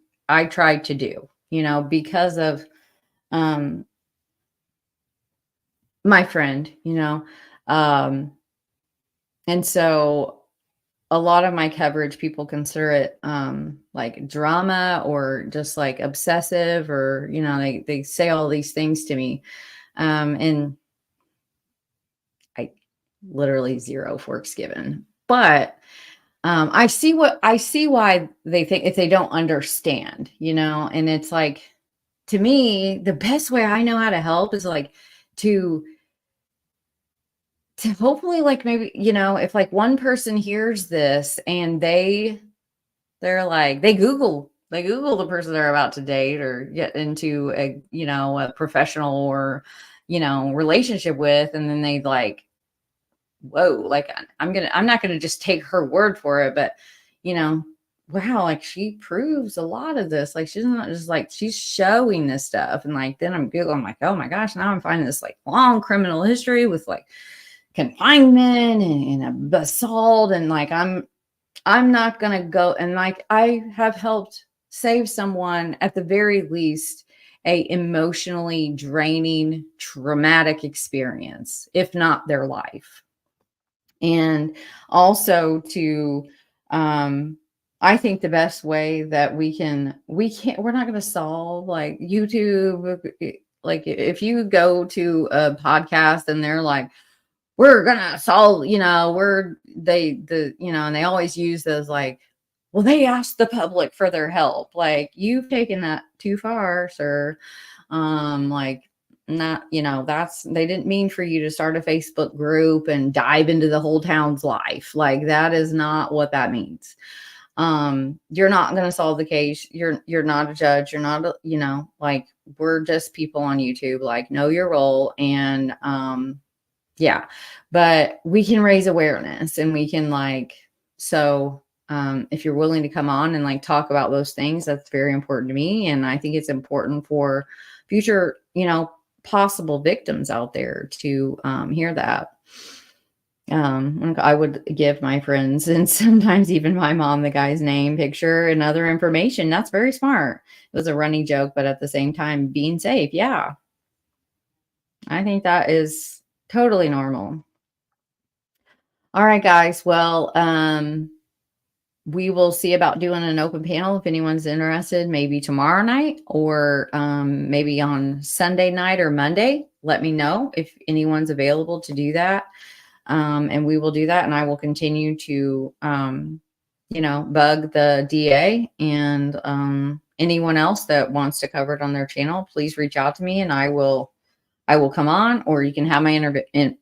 tried to do, because of um my friend, and so a lot of my coverage, people consider it like drama or just like obsessive, or they say all these things to me, and I literally zero forks given. But I see why they think, if they don't understand, and it's like, to me, the best way I know how to help is like to hopefully, like, maybe, if like one person hears this and they're like, they Google the person they're about to date or get into a professional or, relationship with, and then they like, whoa, like I'm not gonna just take her word for it, but you know, wow, like she proves a lot of this. Like she's not just like, she's showing this stuff. And like then I'm Googling, I'm like, oh my gosh, now I'm finding this like long criminal history with like confinement and assault. And like I'm not gonna go, and like I have helped save someone, at the very least, a emotionally draining, traumatic experience, if not their life. And also to I think the best way that we're not going to solve like YouTube. Like if you go to a podcast and they're like, we're gonna solve, and they always use those like, well, they asked the public for their help. Like, you've taken that too far, sir. Like, not, they didn't mean for you to start a Facebook group and dive into the whole town's life. Like, that is not what that means. You're not going to solve the case. You're not a judge. You're not like, we're just people on YouTube. Like, know your role. And yeah, but we can raise awareness, and we can like, so if you're willing to come on and like talk about those things, that's very important to me. And I think it's important for future, possible victims out there to hear that. I would give my friends, and sometimes even my mom, the guy's name, picture, and other information. That's very smart. It was a running joke, but at the same time, being safe. Yeah, I think that is totally normal. All right, guys. Well, we will see about doing an open panel if anyone's interested, maybe tomorrow night, or maybe on Sunday night or Monday. Let me know if anyone's available to do that. And we will do that. And I will continue to, bug the DA and anyone else that wants to cover it on their channel. Please reach out to me, and I will come on, or you can have my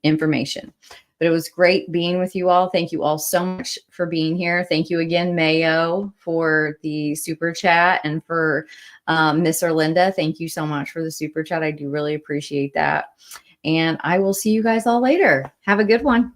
information. But it was great being with you all. Thank you all so much for being here. Thank you again, Mayo, for the super chat, and for Miss Erlinda. Thank you so much for the super chat. I do really appreciate that. And I will see you guys all later. Have a good one.